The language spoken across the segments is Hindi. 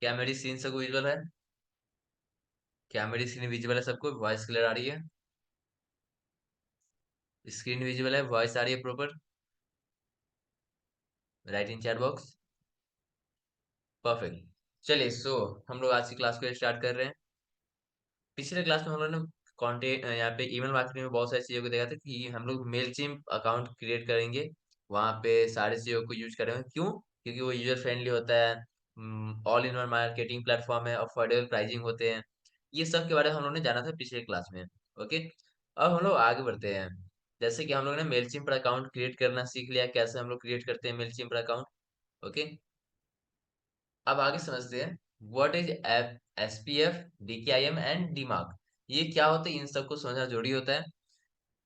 क्या मेरी सीन सबको विजुअल है? क्या मेरी स्क्रीन विजुअल है सबको? वॉइस क्लियर आ रही है? स्क्रीन विजुअल है, वॉइस आ रही है प्रॉपर? राइट इन चैट बॉक्स। परफेक्ट। चलिए, हम लोग आज की क्लास को स्टार्ट कर रहे हैं। पिछले क्लास में हम लोगों ने कंटेंट यहाँ पे ईमेल मार्केटिंग में बहुत सारी चीजों को देखा था कि हम लोग मेलचिम्प अकाउंट क्रिएट करेंगे। वहाँ पे सारी चीजों को यूज करेंगे। क्यों? क्योंकि वो यूजर फ्रेंडली होता है, all in one marketing platform है, अफोर्डेबल प्राइसिंग होते हैं। ये सब के बारे में हम लोग ने जाना था पिछले क्लास में। ओके। अब हम लोग आगे बढ़ते हैं। जैसे कि हम लोग ने मेलचिम्प अकाउंट क्रिएट करना सीख लिया, कैसे हम लोग क्रिएट करते हैं मेलचिम्प अकाउंट। ओके। अब आगे समझते हैं व्हाट इज एसपीएफ, डीकेआईएम एंड डीमार्क। ये क्या होता है, इन सबको समझना जरूरी होता है।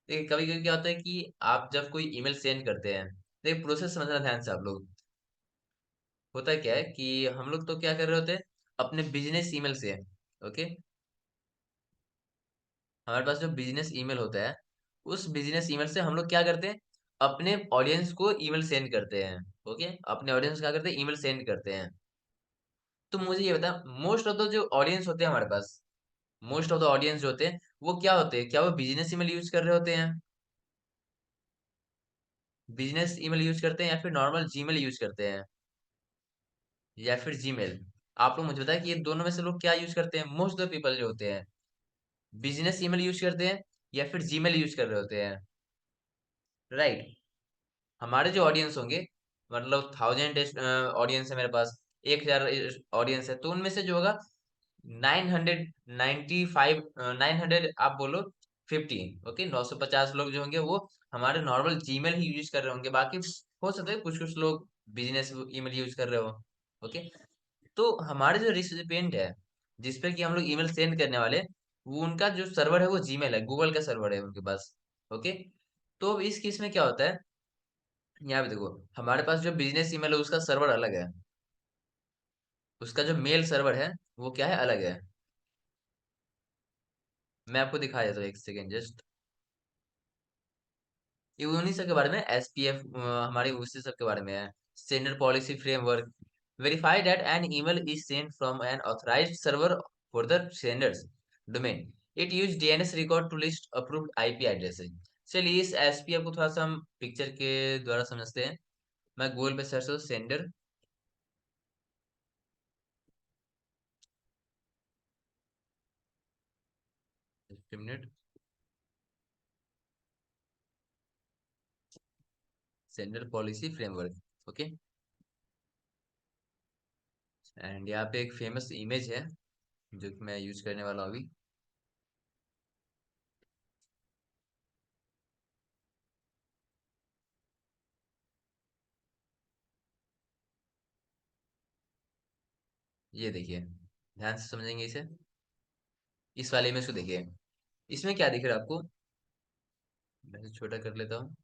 देखिए, कभी कभी क्या होता है कि आप जब कोई ईमेल सेंड करते हैं, देखिए प्रोसेस समझना ध्यान से आप लोग। होता है क्या है कि हम लोग तो क्या कर रहे होते हैं, अपने बिजनेस ईमेल से। ओके। हमारे पास जो बिजनेस ईमेल होता है, उस बिजनेस ईमेल से हम लोग क्या करते हैं, अपने ऑडियंस को ईमेल सेंड करते हैं। ओके, अपने ऑडियंस क्या करते हैं, ईमेल सेंड करते हैं। तो मुझे ये बता, मोस्ट ऑफ द जो ऑडियंस होते हैं हमारे पास, मोस्ट ऑफ द ऑडियंस जो होते हैं, वो क्या होते हैं, क्या वो बिजनेस ईमेल यूज कर रहे होते हैं? बिजनेस ईमेल यूज करते हैं या फिर नॉर्मल जीमेल यूज करते हैं, या फिर जीमेल? आप लोग मुझे बताएं कि ये दोनों में से लोग क्या यूज करते हैं, मोस्ट ऑफ द पीपल जो होते हैं, बिजनेस ईमेल यूज करते हैं या फिर जीमेल यूज कर रहे होते हैं? राइट। हमारे जो ऑडियंस होंगे, मतलब 1000 ऑडियंस है मेरे पास, 1000 ऑडियंस है, तो उनमें से जो होगा 995, 900 आप बोलो 15। ओके, 950 लोग जो होंगे वो हमारे नॉर्मल जीमेल ही यूज कर रहे होंगे। बाकी हो सकता है कुछ कुछ लोग बिजनेस ईमेल यूज कर रहे हो। ओके। तो हमारे जो रिसिपिएंट है, जिसपे कि हम लोग ईमेल सेंड करने वाले, वो उनका जो सर्वर है वो जीमेल है, गूगल का सर्वर है उनके पास। ओके। तो इस केस में क्या होता है, यहाँ पे देखो, हमारे पास जो बिजनेस ईमेल है उसका सर्वर अलग है, उसका जो मेल सर्वर है वो क्या है, अलग है। मैं आपको दिखा देता हूँ, एक सेकेंड जस्ट। ये उन्हीं सब के बारे में, एसपीएफ हमारे उसी सब के बारे में है। Sender policy framework verify that an email is sent from an authorised server for the sender's domain. It use DNS record to list approved IP addresses. चलिए, इस एसपीएफ को थोड़ा सा हम पिक्चर के द्वारा समझते हैं। मैं गूगल पे सर्च करूँ sender, 15 minute. Sender policy framework. Okay. And यहाँ पे एक फेमस इमेज है जो कि मैं यूज करने वाला हूँ अभी। ये देखिए, ध्यान से समझेंगे इसे। इस वाले इमेज को देखिए, इसमें क्या दिख रहा है आपको? मैं इसे छोटा कर लेता हूँ।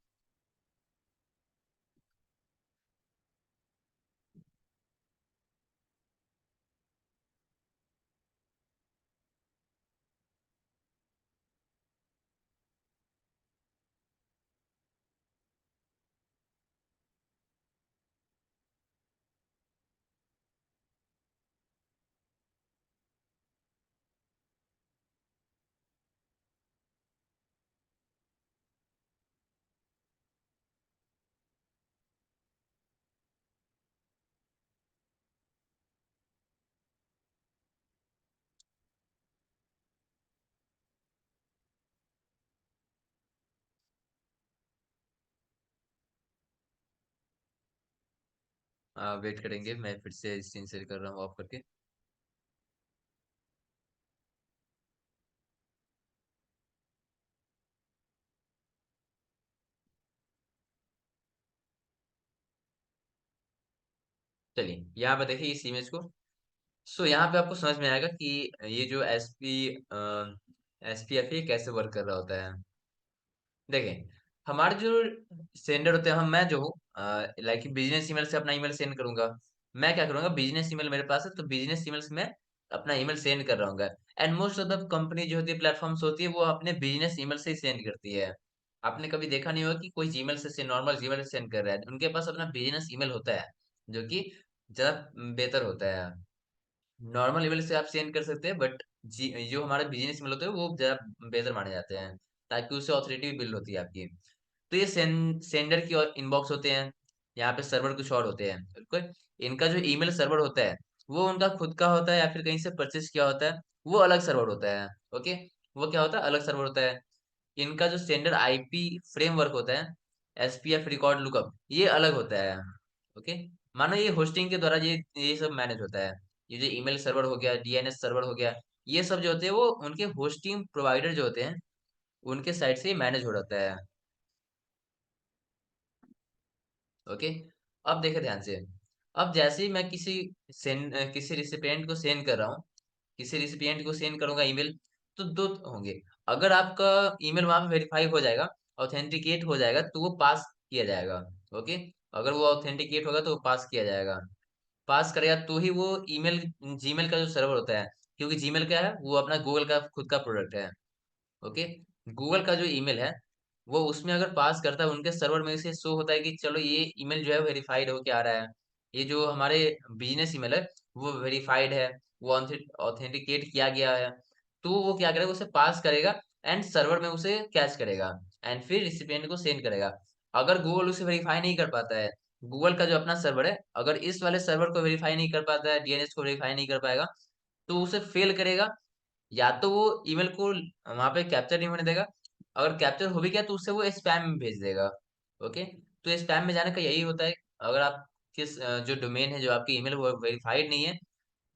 वेट करेंगे, मैं फिर से स्क्रीन शेयर कर रहा हूँ ऑफ करके। चलिए, यहाँ पे देखिए इस इमेज को। यहाँ पे आपको समझ में आएगा कि ये जो एसपीएफ ये कैसे वर्क कर रहा होता है। देखें, हमारे जो सेंडर होते हैं, हम मैं जो हूँ, लाइक बिजनेस ईमेल से अपना ईमेल सेंड करूंगा। मैं क्या करूंगा, बिजनेस ईमेल मेरे पास है तो बिजनेस ईमेल से मैं अपना ईमेल सेंड कर रहा हूँ। And most of the company जो होती है, प्लेटफॉर्म्स होती है, वो अपने बिजनेस ईमेल से ही सेंड करती है। आपने कभी देखा नहीं होगा कि कोई जीमेल से नॉर्मल जीमेल से सेंड कर रहा है, उनके पास अपना बिजनेस ईमेल होता है जो कि ज्यादा बेहतर होता है। नॉर्मल ईमेल से आप सेंड कर सकते हैं, बट जो हमारे बिजनेस ईमेल होते हैं वो ज्यादा बेहतर माने जाते हैं, ताकि उससे ऑथोरिटी बिल्ड होती है आपकी। तो ये सेंडर की इनबॉक्स होते हैं, यहाँ पे सर्वर कुछ और होते हैं, बिल्कुल। इनका जो ईमेल सर्वर होता है वो उनका खुद का होता है या फिर कहीं से परचेस किया होता है, वो अलग सर्वर होता है। ओके, वो क्या होता है, अलग सर्वर होता है। इनका जो स्टैंडर्ड आईपी फ्रेमवर्क होता है, एसपीएफ रिकॉर्ड लुकअप, ये अलग होता है। ओके, मानो ये होस्टिंग के द्वारा ये सब मैनेज होता है। ये जो ईमेल सर्वर हो गया, डीएनएस सर्वर हो गया, ये सब जो होते हैं वो उनके होस्टिंग प्रोवाइडर जो होते हैं उनके साइड से मैनेज हो जाता है। ओके, अब देखे ध्यान से। अब जैसे ही मैं किसी रिसिपिएंट को सेंड कर रहा हूँ, किसी रिसिपिएंट को सेंड करूंगा ईमेल, तो दो होंगे। अगर आपका ईमेल वहां पे वेरीफाई हो जाएगा, ऑथेंटिकेट हो जाएगा, तो वो पास किया जाएगा। ओके, अगर वो ऑथेंटिकेट होगा तो वो पास किया जाएगा। पास करेगा तो ही वो ईमेल, जीमेल का जो सर्वर होता है, क्योंकि जीमेल क्या है, वो अपना गूगल का खुद का प्रोडक्ट है। ओके, गूगल का जो ईमेल है वो उसमें अगर पास करता है, उनके सर्वर में से शो होता है कि चलो ये ईमेल जो है वेरीफाइड होके आ रहा है, ये जो हमारे बिजनेस ईमेल है वो वेरीफाइड है, वो ऑथेंटिकेट किया गया है। तो वो क्या करेगा, उसे पास करेगा एंड सर्वर में उसे कैच करेगा एंड फिर रिसिपिएंट को सेंड करेगा। अगर गूगल उसे वेरीफाई नहीं कर पाता है, गूगल का जो अपना सर्वर है अगर इस वाले सर्वर को वेरीफाई नहीं कर पाता है, डीएनएस को वेरीफाई नहीं कर पाएगा, तो उसे फेल करेगा। या तो वो ईमेल को वहां पे कैप्चर नहीं होने देगा, अगर कैप्चर हो भी गया तो उससे वो स्पैम में भेज देगा। ओके, तो स्पैम में जाने का यही होता है। अगर आप जो डोमेन है, जो आपकी ईमेल वो वेरीफाइड नहीं है,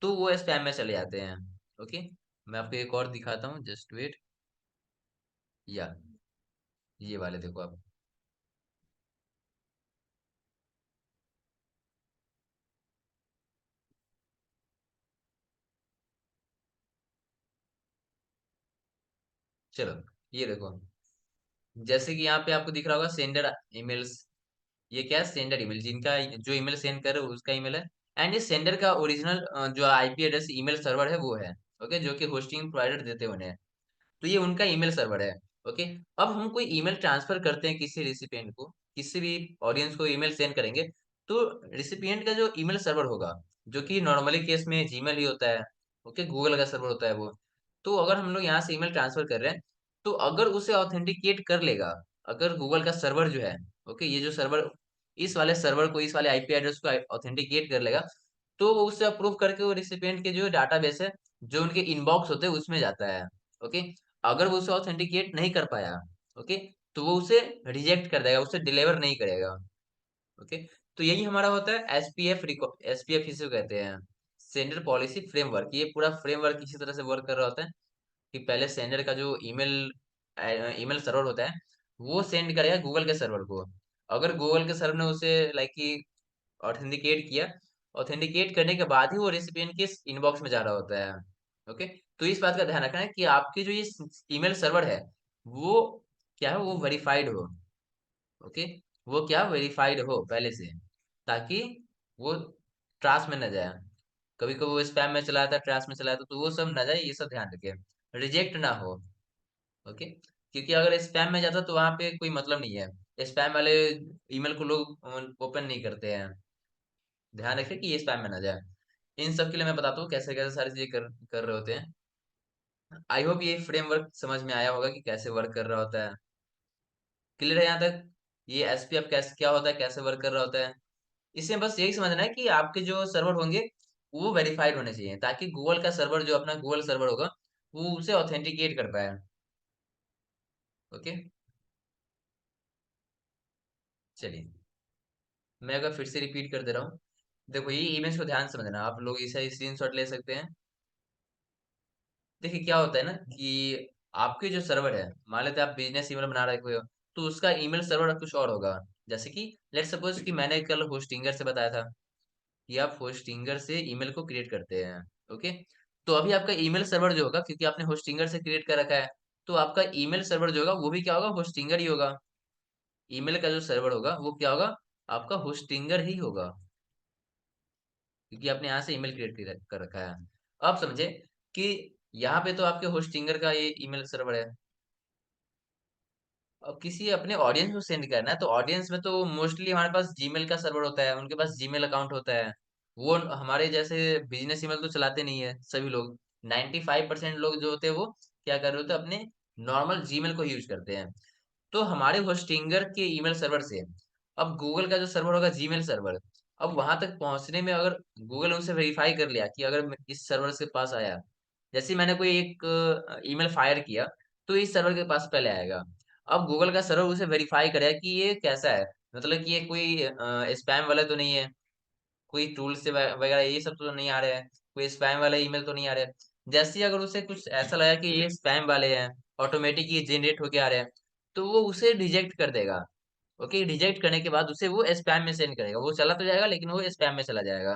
तो वो स्पैम में चले जाते हैं। ओके, मैं आपको एक और दिखाता हूँ, जस्ट वेट। या ये वाले देखो आप। चलो, ये देखो, जैसे कि यहाँ पे आपको दिख रहा होगा सेंडर ईमेल्स। ये क्या है, सेंडर ईमेल, जिनका जो ईमेल सेंड कर रहे हो उसका ईमेल है। एंड ये सेंडर का ओरिजिनल जो आईपी एड्रेस ईमेल सर्वर है वो है। ओके, जो कि होस्टिंग प्रोवाइडर देते हैं उन्हें। तो ये उनका ईमेल सर्वर है। ओके, अब हम कोई ईमेल ट्रांसफर करते हैं किसी रिसिपिएंट को, किसी भी ऑडियंस को ईमेल सेंड करेंगे, तो रिसिपिएंट का जो ईमेल सर्वर होगा, जो कि नॉर्मली केस में जीमेल ही होता है, ओके, गूगल का सर्वर होता है वो। तो अगर हम लोग यहाँ से ईमेल ट्रांसफर कर रहे हैं, तो अगर उसे ऑथेंटिकेट कर लेगा, अगर गूगल का सर्वर जो है, ओके, ये जो सर्वर इस वाले सर्वर को, इस वाले आईपी एड्रेस को ऑथेंटिकेट कर लेगा, तो वो उससे अप्रूव करके वो रिसिपिएंट के जो डाटाबेस है, जो उनके इनबॉक्स होते हैं उसमें जाता है। ओके, अगर वो उसे ऑथेंटिकेट नहीं कर पाया, ओके, तो वो उसे रिजेक्ट कर देगा, उसे डिलीवर नहीं करेगा। ओके, तो यही हमारा होता है एसपीएफ। एसपीएफ इसे कहते हैं, सेंडर पॉलिसी फ्रेमवर्क। ये पूरा फ्रेमवर्क इसी तरह से वर्क कर रहा होता है कि पहले सेंडर का जो ईमेल ईमेल सर्वर होता है वो सेंड करेगा गूगल के सर्वर को। अगर गूगल के सर्वर ने उसे लाइक कि ऑथेंटिकेट किया, ऑथेंटिकेट करने के बाद ही वो रेसिपिएंट के इनबॉक्स में जा रहा होता है। ओके, तो इस बात का ध्यान रखना है कि आपकी जो ये ईमेल सर्वर है वो क्या है, वो वेरीफाइड हो। ओके, वो क्या वेरीफाइड हो पहले से, ताकि वो ट्रास में न जाए। कभी कभी वो स्पैम में चला जाता है, ट्रास में चला जाता है, तो वो सब ना जाए, ये सब ध्यान रखें, रिजेक्ट ना हो। ओके, क्योंकि अगर स्पैम में जाता तो वहां पे कोई मतलब नहीं है, स्पैम वाले ईमेल को लोग ओपन नहीं करते हैं। ध्यान रखें कि ये स्पैम में ना जाए। इन सब के लिए मैं बताता हूँ कैसे कैसे सारी चीजें कर रहे होते हैं। आई होप ये फ्रेमवर्क समझ में आया होगा कि कैसे वर्क कर रहा होता है। क्लियर है यहाँ तक? ये एसपीएफ कैसे क्या होता है, कैसे वर्क कर रहा होता है, इसमें बस यही समझना है कि आपके जो सर्वर होंगे वो वेरीफाइड होने चाहिए, ताकि गूगल का सर्वर, जो अपना गूगल सर्वर होगा, वो उसे ऑथेंटिकेट कर पाए। ओके, चलिए, मैं अगर फिर से रिपीट कर दे रहा हूँ। देखो, ये इमेज को ध्यान से समझना, आप लोग इसे स्क्रीनशॉट ले सकते हैं। देखिए क्या होता है ना कि आपके जो सर्वर है, मान लेते हैं आप बिजनेस ईमेल बना रहे हो, तो उसका ईमेल सर्वर कुछ और होगा। जैसे कि लेट्स सपोज कि मैंने कल होस्टिंगर से बताया था कि आप होस्टिंगर से ईमेल को क्रिएट करते हैं। ओके, तो अभी आपका ईमेल सर्वर जो होगा, क्योंकि आपने होस्टिंगर से क्रिएट कर रखा है, तो आपका ईमेल सर्वर जो होगा वो भी क्या होगा, होस्टिंगर ही होगा। ईमेल का जो सर्वर होगा वो क्या होगा, आपका होस्टिंगर ही होगा, क्योंकि आपने यहाँ से ईमेल क्रिएट कर रखा है। अब समझे कि यहाँ पे तो आपके होस्टिंगर का ये ईमेल सर्वर है। अब किसी अपने ऑडियंस को सेंड करना है, तो ऑडियंस में तो मोस्टली हमारे पास जीमेल का सर्वर होता है, उनके पास जीमेल अकाउंट होता है। वो हमारे जैसे बिजनेस ईमेल तो चलाते नहीं है सभी लोग। 95% लोग जो होते हैं वो क्या कर रहे होते हैं, अपने नॉर्मल जीमेल को यूज करते हैं। तो हमारे होस्टिंगर के ईमेल सर्वर से अब गूगल का जो सर्वर होगा, जीमेल सर्वर, अब वहां तक पहुंचने में अगर गूगल उनसे वेरीफाई कर लिया कि अगर इस सर्वर से पास आया, जैसे मैंने कोई एक ईमेल फायर किया, तो इस सर्वर के पास पहले आएगा। अब गूगल का सर्वर उसे वेरीफाई करेगा कि ये कैसा है, मतलब कि ये कोई स्पैम वाला तो नहीं है, कोई टूल से वगैरह ये सब तो नहीं आ रहे हैं, कोई स्पैम वाला ईमेल तो नहीं आ रहे हैं। जैसे ही अगर उसे कुछ ऐसा लगा कि ये स्पैम वाले हैं, ऑटोमेटिक ये जनरेट होके आ रहे हैं, तो वो उसे रिजेक्ट कर देगा। ओके, रिजेक्ट करने के बाद उसे वो स्पैम में सेंड करेगा, वो चला तो जाएगा लेकिन वो स्पैम में चला जाएगा।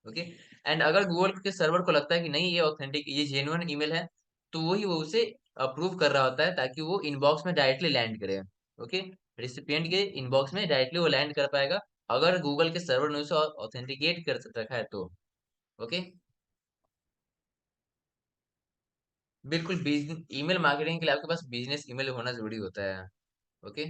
ओके। एंड अगर गूगल के सर्वर को लगता है कि नहीं ये ऑथेंटिक, ये जेन्युइन ईमेल है, तो वही वो उसे अप्रूव कर रहा होता है ताकि वो इनबॉक्स में डायरेक्टली लैंड करे। ओके, रिसिपिएंट के इनबॉक्स में डायरेक्टली वो लैंड कर पाएगा, अगर गूगल के सर्वर ने उसे ऑथेंटिकेट कर रखा है तो। ओके। बिल्कुल, बिजनेस ईमेल मार्केटिंग के लिए आपके पास बिजनेस ईमेल होना जरूरी होता है। ओके।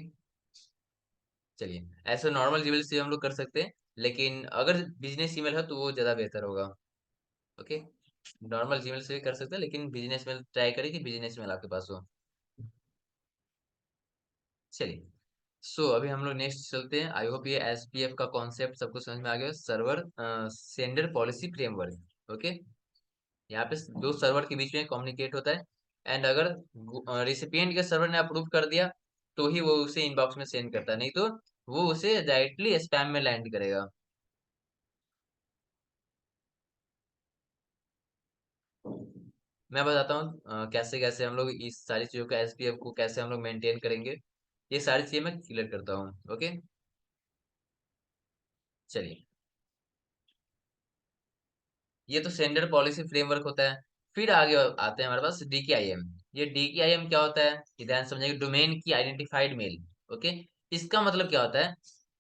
चलिए, ऐसे नॉर्मल जीमेल से हम लोग कर सकते हैं, लेकिन अगर बिजनेस ईमेल है तो वो ज्यादा बेहतर होगा। ओके। नॉर्मल जीमेल से भी कर सकते हैं, लेकिन बिजनेस मेल ट्राई करें कि बिजनेस मेल आपके पास हो। चलिए, सो अभी हम लोग नेक्स्ट चलते हैं। आई होप ये एसपीएफ का कॉन्सेप्ट सबको समझ में आ गया, server sender policy framework. Okay. यहाँ पे दो सर्वर के बीच में कम्युनिकेट होता है, एंड अगर रिसिपिएंट के सर्वर ने अप्रूव कर दिया तो ही वो उसे इनबॉक्स में सेंड करता है, नहीं तो वो उसे डायरेक्टली स्पैम में लैंड करेगा। मैं बताता हूँ कैसे कैसे हम लोग इस सारी चीजों का, एसपीएफ को कैसे हम लोग मेंटेन करेंगे। ये सारी चीजें मैं क्लियर करता हूँ। ओके। चलिए, ये तो सेंडर पॉलिसी फ्रेमवर्क होता है। फिर आगे आते हैं हमारे पास डीकेआईएम। ये डीकेआईएम क्या होता है, ये ध्यान से समझिए, डोमेन की आइडेंटिफाइड मेल। ओके। इसका मतलब क्या होता है,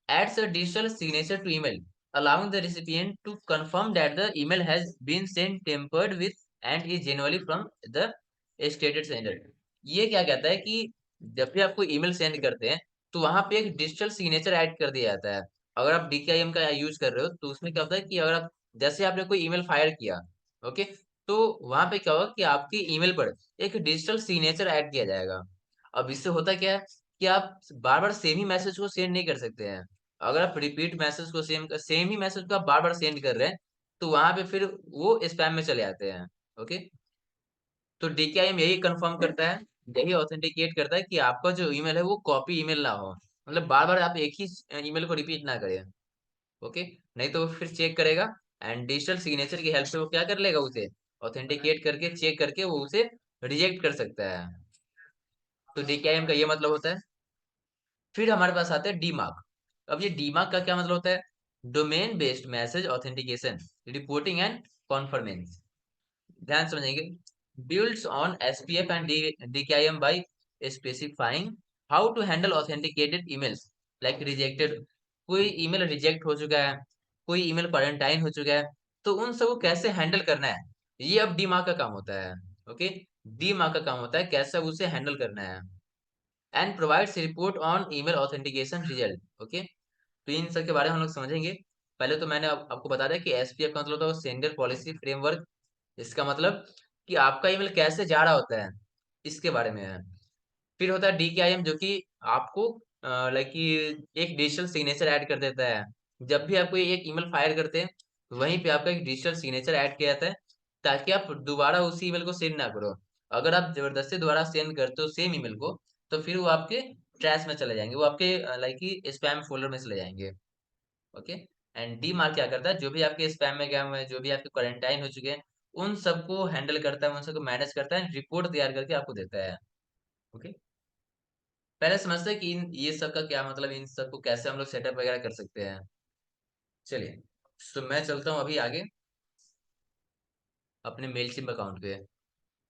adds a digital signature to email, allowing the recipient to confirm that the email has been sent tempered with and is genuinely from the stated sender। ये क्या कहता है कि जब भी आपको ईमेल सेंड करते हैं, तो वहां पे एक डिजिटल सिग्नेचर ऐड कर दिया जाता है। अगर आप डीकेआईएम का यूज कर रहे हो तो उसमें क्या होता है कि अगर आप, जैसे आपने कोई ईमेल फायर किया, ओके, तो वहां पे क्या होगा कि आपकी ईमेल पर एक डिजिटल सिग्नेचर ऐड किया जाएगा। अब इससे होता क्या है कि आप बार बार सेम ही मैसेज को सेंड नहीं कर सकते हैं। अगर आप रिपीट मैसेज को सेम सेम ही मैसेज को आप बार बार सेंड कर रहे हैं, तो वहां पे फिर वो स्पैम में चले जाते हैं। ओके। तो डीकेआईएम यही कंफर्म करता है, यही ऑथेंटिकेट करता है कि आपका जो ईमेल है वो कॉपी ईमेल ना हो, मतलब बार बार आप एक ही ईमेल को रिपीट ना करें। ओके। नहीं तो वो फिर चेक करेगा, एंड डिजिटल सिग्नेचर की हेल्प से वो क्या कर लेगा, उसे ऑथेंटिकेट करके चेक करके वो उसे रिजेक्ट कर सकता है। तो डीकेआईएम का ये मतलब होता है। फिर हमारे पास आता है डीमार्क। अब ये डीमार्क का क्या मतलब होता है, domain based message authentication, reporting and conformance. ध्यान समझेंगे, builds on SPF and DKIM by specifying how to handle authenticated emails like rejected। कोई ईमेल रिजेक्ट हो चुका है, कोई ईमेल क्वारंटाइन हो चुका है, तो उन सबको कैसे हैंडल करना है, ये अब डीमार्क का काम होता है। ओके। डीमार्क का काम होता है कैसे उसे हैंडल करना है, and provides report on email authentication result. Okay. तो इन सब के बारे में हम लोग समझेंगे। पहले तो मैंने आपको बता दिया कि एसपीएफ का मतलब होता है सेंडर पॉलिसी फ्रेमवर्क। इसका मतलब कि आपका ईमेल कैसे जा रहा होता है, इसके बारे में है। फिर होता है डीकेआईएम, जो कि आपको लाइक कि एक डिजिटल सिग्नेचर ऐड कर देता है। जब भी आप कोई एक ईमेल फायर करते हैं, तो वहीं पे आपका एक डिजिटल सिग्नेचर ऐड किया जाता है, ताकि आप दोबारा उसी ईमेल को सेंड ना करो। अगर आप जबरदस्ती दोबारा सेंड करते हो सेम ईमेल को, तो फिर वो आपके ट्रैश में चले जाएंगे, वो आपके लाइक कि स्पैम फोल्डर में चले जाएंगे। ओके। एंड डी मार्क क्या करता है, जो भी आपके स्पैम में गए हुए हैं, जो भी आपके क्वारंटाइन हो चुके हैं, उन सबको हैंडल करता है, उन सबको मैनेज करता है, रिपोर्ट तैयार करके आपको देता है। ओके। पहले समझते हैं कि इन ये सब का क्या मतलब, इन सबको कैसे हम लोग सेटअप वगैरह कर सकते हैं। चलिए, तो मैं चलता हूँ अभी आगे अपने मेलसिम अकाउंट पे।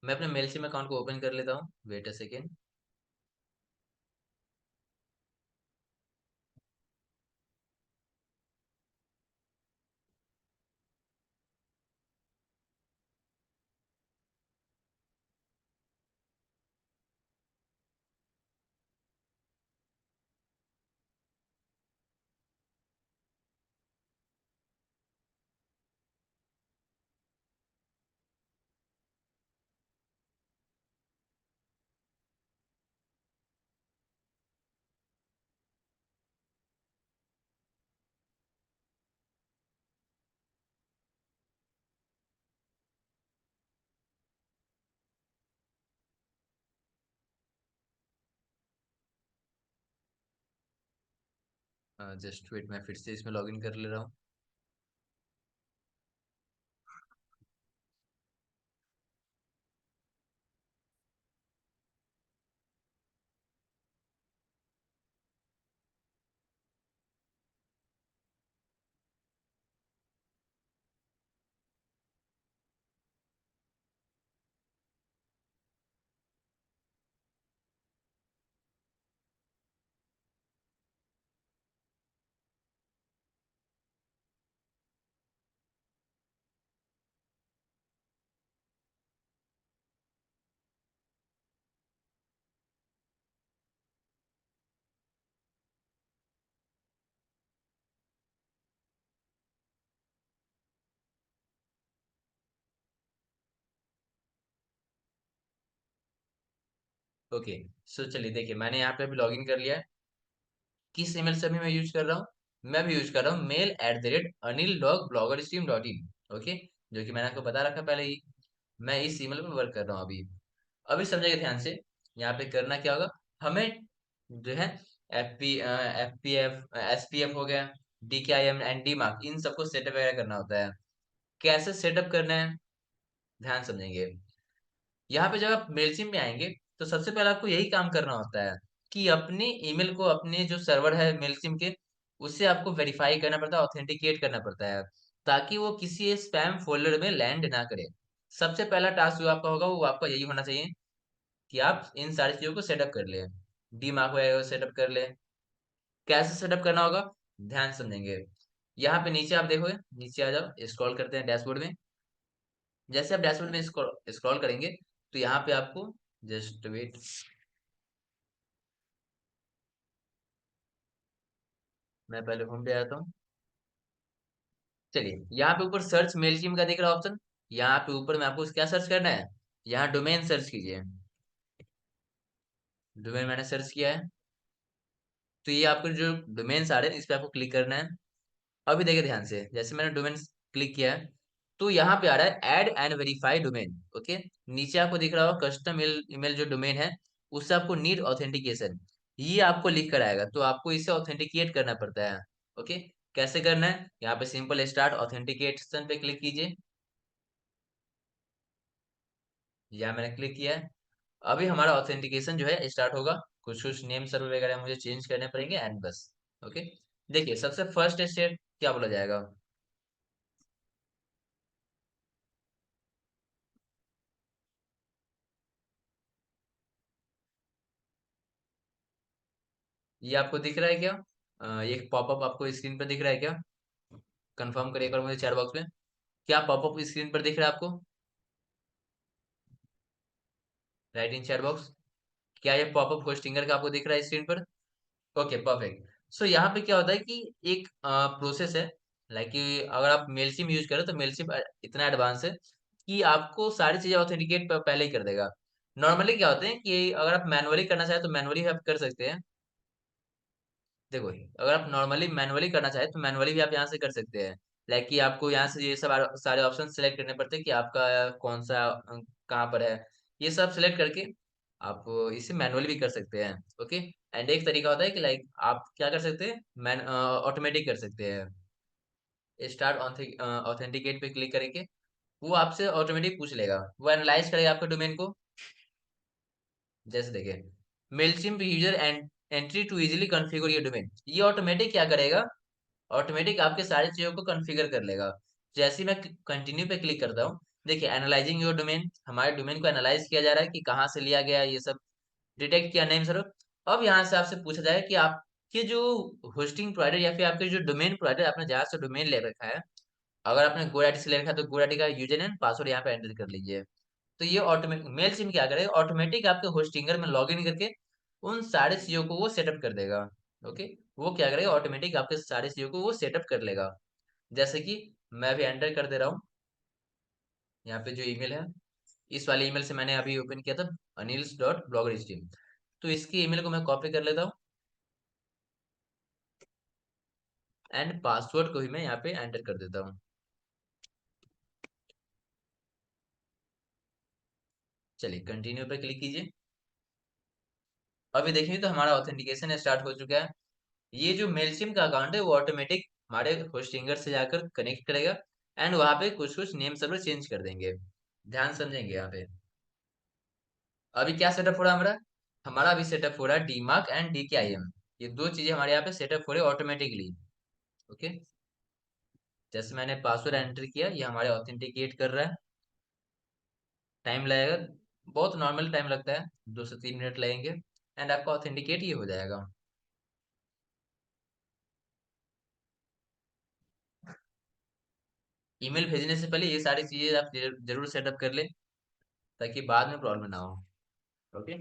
मैं अपने मेलसिम अकाउंट को ओपन कर लेता हूँ, wait a second. Just wait, मैं फिर से इसमें लॉगिन कर ले रहा हूँ। ओके, सो चलिए देखिए, मैंने यहाँ पे अभी लॉगिन कर लिया है। किस ईमेल से अभी मैं यूज कर रहा हूँ? मैं भी यूज कर रहा हूँ mail@anil.bloggerstream.in। ओके, जो कि मैंने आपको बता रखा पहले ही। मैं इस ईमेल पे वर्क कर रहा हूँ अभी। अभी समझिएगा ध्यान से, यहाँ पे करना क्या होगा। हमें जो है एफ पी एफ हो गया, DKIM एंड डी मार्क, इन सबको सेटअप वगैरह करना होता है। कैसे सेटअप करना है, ध्यान समझेंगे। यहाँ पे जब आप मेलसिम में आएंगे, तो सबसे पहले आपको यही काम करना होता है कि अपने ईमेल को, अपने जो सर्वर है मेलसिम के, उससे आपको वेरीफाई करना पड़ता है, ऑथेंटिकेट करना पड़ता है, ताकि वो किसी स्पैम फोल्डर में लैंड ना करे। सबसे पहला टास्क जो आपका होगा वो आपका यही होना चाहिए कि आप इन सारी चीजों को सेटअप कर ले। डी मार्क वगैरह सेटअप कर ले। कैसे सेटअप करना होगा, ध्यान समझेंगे। यहाँ पे नीचे आप देखोगे, नीचे आ जाओ, स्क्रॉल करते हैं डैशबोर्ड में। जैसे आप डैशबोर्ड में स्क्रॉल करेंगे, तो यहाँ पे आपको, जस्ट वेट, मैं पहले होम पे आता हूँ। चलिए, यहाँ पे ऊपर सर्च मेलचिम का दिख रहा है ऑप्शन। यहाँ पे ऊपर में आपको क्या सर्च करना है, यहाँ डोमेन सर्च कीजिए। डोमेन मैंने सर्च किया है, तो ये आपको जो डोमेन्स आ रहे हैं इस पे आपको क्लिक करना है। अभी देखिए ध्यान से, जैसे मैंने डोमेन क्लिक किया है, तो यहाँ पे आ रहा है add and verify domain. Okay, नीचे आपको दिख रहा होगा कस्टम ईमेल जो डोमेन है, उससे आपको नीड ऑथेंटिकेशन, ये आपको लिख कर आएगा, तो आपको इसे ऑथेंटिकेट करना पड़ता है। ओके, कैसे करना है, यहाँ पे सिंपल स्टार्ट ऑथेंटिकेशन पे क्लिक कीजिए। या मैंने क्लिक किया है। अभी हमारा ऑथेंटिकेशन जो है स्टार्ट होगा। कुछ कुछ नेम सर्वर वगैरह मुझे चेंज करने पड़ेंगे एंड बस। ओके, देखिए सबसे फर्स्ट स्टेप क्या बोला जाएगा। ये आपको दिख रहा है क्या? ये एक पॉपअप आपको स्क्रीन पर दिख रहा है क्या? कंफर्म करिए एक बार मुझे चैट बॉक्स में। क्या पॉपअप स्क्रीन पर दिख रहा है आपको? राइट इन चैट बॉक्स। क्या ये पॉपअप होस्टिंगर का आपको दिख रहा है स्क्रीन पर? Okay, perfect. सो यहाँ पे क्या होता है कि एक प्रोसेस है, लाइक कि अगर आप मेलसिम यूज करें तो मेलसिम इतना एडवांस है कि आपको सारी चीजें ऑथेंटिकेट पहले ही कर देगा। नॉर्मली क्या होते हैं कि अगर आप मैनुअली करना चाहें तो मैनुअली आप कर सकते हैं। देखो, अगर आप नॉर्मली मैनुअली करना चाहें तो मैनुअली भी आप यहाँ से कर सकते हैं। लाइक कि आपको यहाँ से ये सब सारे ऑप्शन सेलेक्ट करने पड़ते हैं कि आपका कौन सा कहाँ पर है। ये सब सेलेक्ट करके आप इसे मैनुअली भी कर सकते हैं। ओके, एंड एक तरीका होता है कि लाइक आप क्या कर सकते हैं, मैन ऑटोमेटिक कर सकते हैं। स्टार्ट ऑथेंटिकेट पे क्लिक करेंगे, वो आपसे ऑटोमेटिक पूछ लेगा, वो एनालाइज करेगा आपके डोमेन को। जैसे देखिए, Mailchimp user end entry to easily configure your domain, ये ऑटोमेटिक क्या करेगा, ऑटोमेटिक आपके सारी चीजों को कॉन्फ़िगर कर लेगा। जैसे ही मैं कंटिन्यू पे क्लिक करता हूँ, देखिए एनालाइजिंग योर डोमेन, हमारे डोमेन को एनालाइज किया जा रहा है कि कहाँ से लिया गया है, ये सब डिटेक्ट किया, नेम सर। अब यहाँ से आपसे पूछा जाए कि आपके जो होस्टिंग प्रोवाइडर या फिर आपके जो डोमेन प्रोवाइडर, आपने जहाँ से डोमेन ले रखा है, अगर आपने GoDaddy से ले रखा है तो GoDaddy का यूजर नेम पासवर्ड यहाँ पे एंटर कर लीजिए। तो ये ऑटोमेटिक मेल सिम क्या करेगा, ऑटोमेटिक आपके होस्टिंगर में लॉग इन करके उन सारी चीजों को वो सेटअप कर देगा। ओके, वो क्या करेगा, ऑटोमेटिक आपके सारी चीजों को वो सेटअप कर लेगा। जैसे कि मैं भी एंटर कर दे रहा हूँ यहाँ पे जो ईमेल है, इस वाले ईमेल से मैंने अभी ओपन किया था, anils.bloggerstream। तो इसकी ईमेल को मैं कॉपी कर लेता हूँ एंड पासवर्ड को भी मैं यहाँ पे एंटर कर देता हूँ। चलिए कंटिन्यू पे क्लिक कीजिए। अभी देखिए तो हमारा ऑथेंटिकेशन स्टार्ट हो चुका है। ये जो मेलचिम का अकाउंट है वो ऑटोमेटिक हमारे होस्टिंगर से जाकर कनेक्ट करेगा, एंड वहां पे कुछ कुछ नेम सर्वर चेंज कर देंगे। ध्यान समझेंगे यहाँ पे। अभी क्या सेटअप हो रहा है हमारा? हमारा अभी सेटअप हो रहा है डीमार्क एंड डीकेआईएम। ये दो चीजें हमारे यहाँ पे सेटअप हो रही है ऑटोमेटिकली। ओके। जैसे मैंने पासवर्ड एंटर किया, ये हमारे ऑथेंटिकेट कर रहा है। टाइम लगेगा, बहुत नॉर्मल टाइम लगता है, 2 से 3 मिनट लगेंगे, एंड आपका ऑथेंटिकेट ये हो जाएगा। ईमेल भेजने से पहले ये सारी चीजें आप जरूर सेटअप कर ले, ताकि बाद में प्रॉब्लम ना हो। ओके।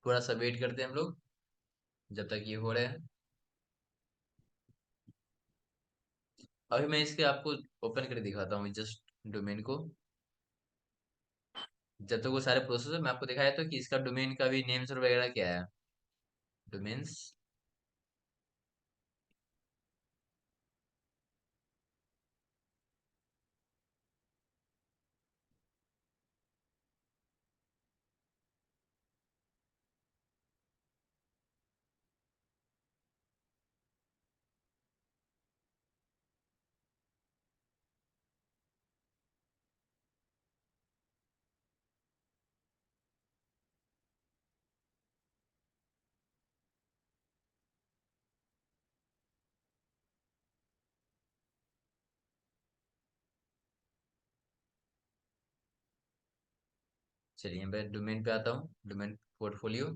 थोड़ा सा वेट करते हैं हम लोग, जब तक ये हो रहा है। अभी मैं इसके आपको ओपन करके दिखाता हूँ जस्ट डोमेन को। जब तक वो सारे प्रोसेस है, मैं आपको दिखाया तो कि इसका डोमेन का भी नेम्स और वगैरह क्या है। डोमेन्स। चलिए मैं डोमेन पे आता हूँ, डोमेन पोर्टफोलियो।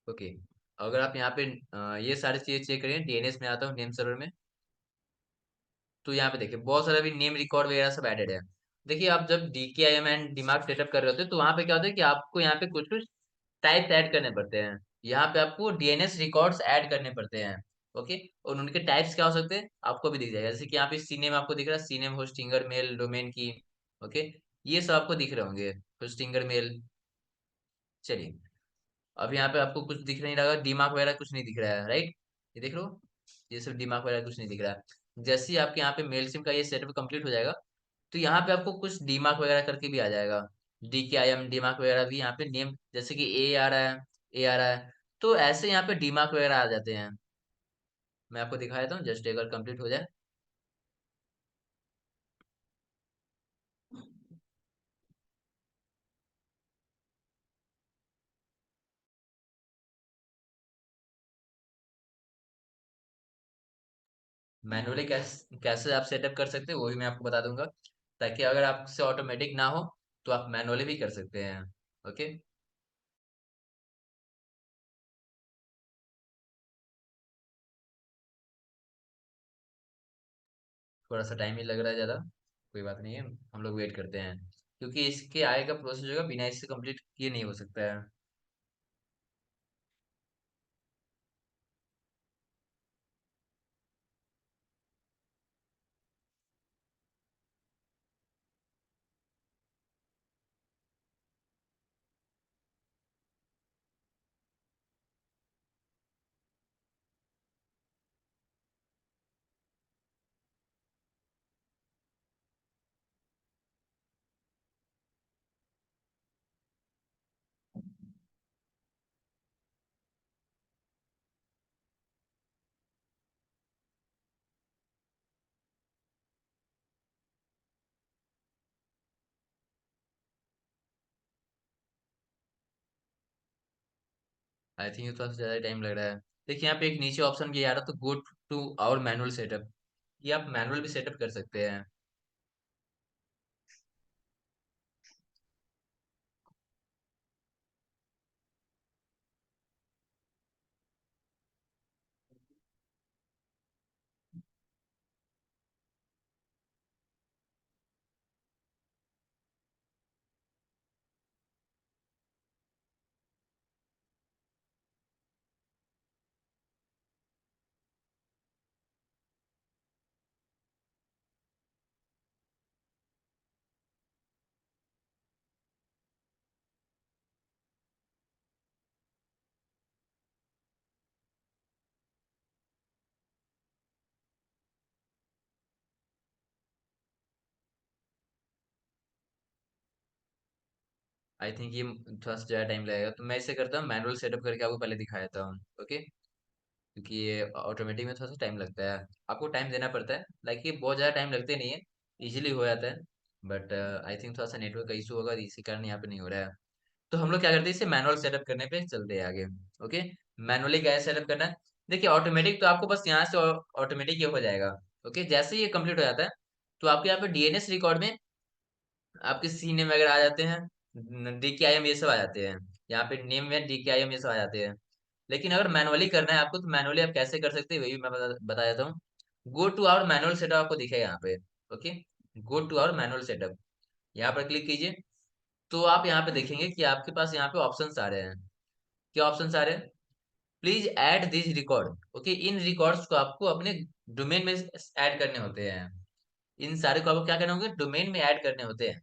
ओके। अगर आप यहाँ पे ये सारी चीजें चेक करें, डीएनएस में आता हूँ, नेम सर्वर में। तो यहाँ पे देखिए बहुत सारा भी नेम रिकॉर्ड वगैरह सब एडेड है। देखिए आप जब डीकेआईएम एंड दिमाग सेटअप कर रहे होते हैं, तो वहां पे क्या होता है कि आपको यहाँ पे कुछ कुछ टाइप्स ऐड करने पड़ते हैं। यहाँ पे आपको डीएनएस रिकॉर्ड्स ऐड करने पड़ते हैं। ओके। और उनके टाइप्स क्या हो सकते हैं आपको भी दिख जाएगा, जैसे कि यहाँ पे सीनेम आपको दिख रहा है, सीनेम होस्टिंगर मेल डोमेन की। ओके। ये सब आपको दिख रहे होंगे, होस्टिंगर मेल। चलिए, अब यहाँ पे आपको कुछ दिख नहीं रहा, दिमाग वगैरह कुछ नहीं दिख रहा है, राइट? ये देख लो, ये सब दिमाग वगैरह कुछ नहीं दिख रहा है। जैसे ही आपके यहाँ पे मेल सिम का ये सेटअप कंप्लीट हो जाएगा, तो यहाँ पे आपको कुछ दिमाग वगैरह करके भी आ जाएगा। डी के आई एम दिमाग वगैरह भी यहाँ पे नेम, जैसे कि ए आ रहा है, ए आ रहा है। तो ऐसे यहाँ पे दिमाग वगैरह आ जाते हैं। मैं आपको दिखा देता हूँ, जस्ट एक बार कंप्लीट हो जाए। मैनुअली कैसे कैसे आप सेटअप कर सकते हैं वो भी मैं आपको बता दूंगा, ताकि अगर आपसे ऑटोमेटिक ना हो तो आप मैनुअली भी कर सकते हैं। ओके। थोड़ा सा टाइम ही लग रहा है ज़्यादा, कोई बात नहीं है, हम लोग वेट करते हैं, क्योंकि इसके आगे का प्रोसेस होगा बिना इससे कंप्लीट किए नहीं हो सकता है। आई थिंक थोड़ा सा ज़्यादा टाइम लग रहा है। देखिए यहाँ पे एक नीचे ऑप्शन ये आ रहा है, तो go to our manual setup, ये आप मैनुअल भी सेटअप कर सकते हैं। आई थिंक ये थोड़ा सा ज़्यादा टाइम लगेगा, तो मैं इसे करता हूँ मैनुअल सेटअप करके आपको पहले दिखा देता हूँ। ओके, क्योंकि ये ऑटोमेटिक में थोड़ा सा टाइम लगता है, आपको टाइम देना पड़ता है। लाइक ये बहुत ज़्यादा टाइम लगते नहीं है, इजीली हो जाता है। बट आई थिंक थोड़ा सा नेटवर्क का इशू होगा, इसी कारण यहाँ पे नहीं हो रहा है। तो हम लोग क्या करते हैं, इसे मैनुअल सेटअप करने पे चलते हैं आगे। ओके, मैनुअली कैसे सेटअप करना है, देखिए ऑटोमेटिक तो आपको बस यहाँ से ऑटोमेटिक ये हो जाएगा। ओके, जैसे ही ये कंप्लीट हो जाता है तो आपके यहाँ पे डीएनएस रिकॉर्ड में आपके सी नेम वगैरह आ जाते हैं, डी के आई एम ये सब आ जाते हैं। यहाँ पे नेम में डी के आई एम ये सब आ जाते हैं। लेकिन अगर मैनुअली करना है आपको, तो मैनुअली आप कैसे कर सकते हैं वही मैं बता देता हूँ। Go to our manual setup आपको दिखेगा यहाँ पे। Okay, go to our manual setup, यहाँ पर क्लिक कीजिए। तो आप यहाँ पे देखेंगे कि आपके पास यहाँ पे ऑप्शंस आ रहे हैं। क्या ऑप्शंस आ रहे हैं, please add this record. Okay, in records को आपको अपने डोमेन में ऐड करने होते हैं। इन सारे को आपको क्या करने होंगे, डोमेन में ऐड करने होते हैं।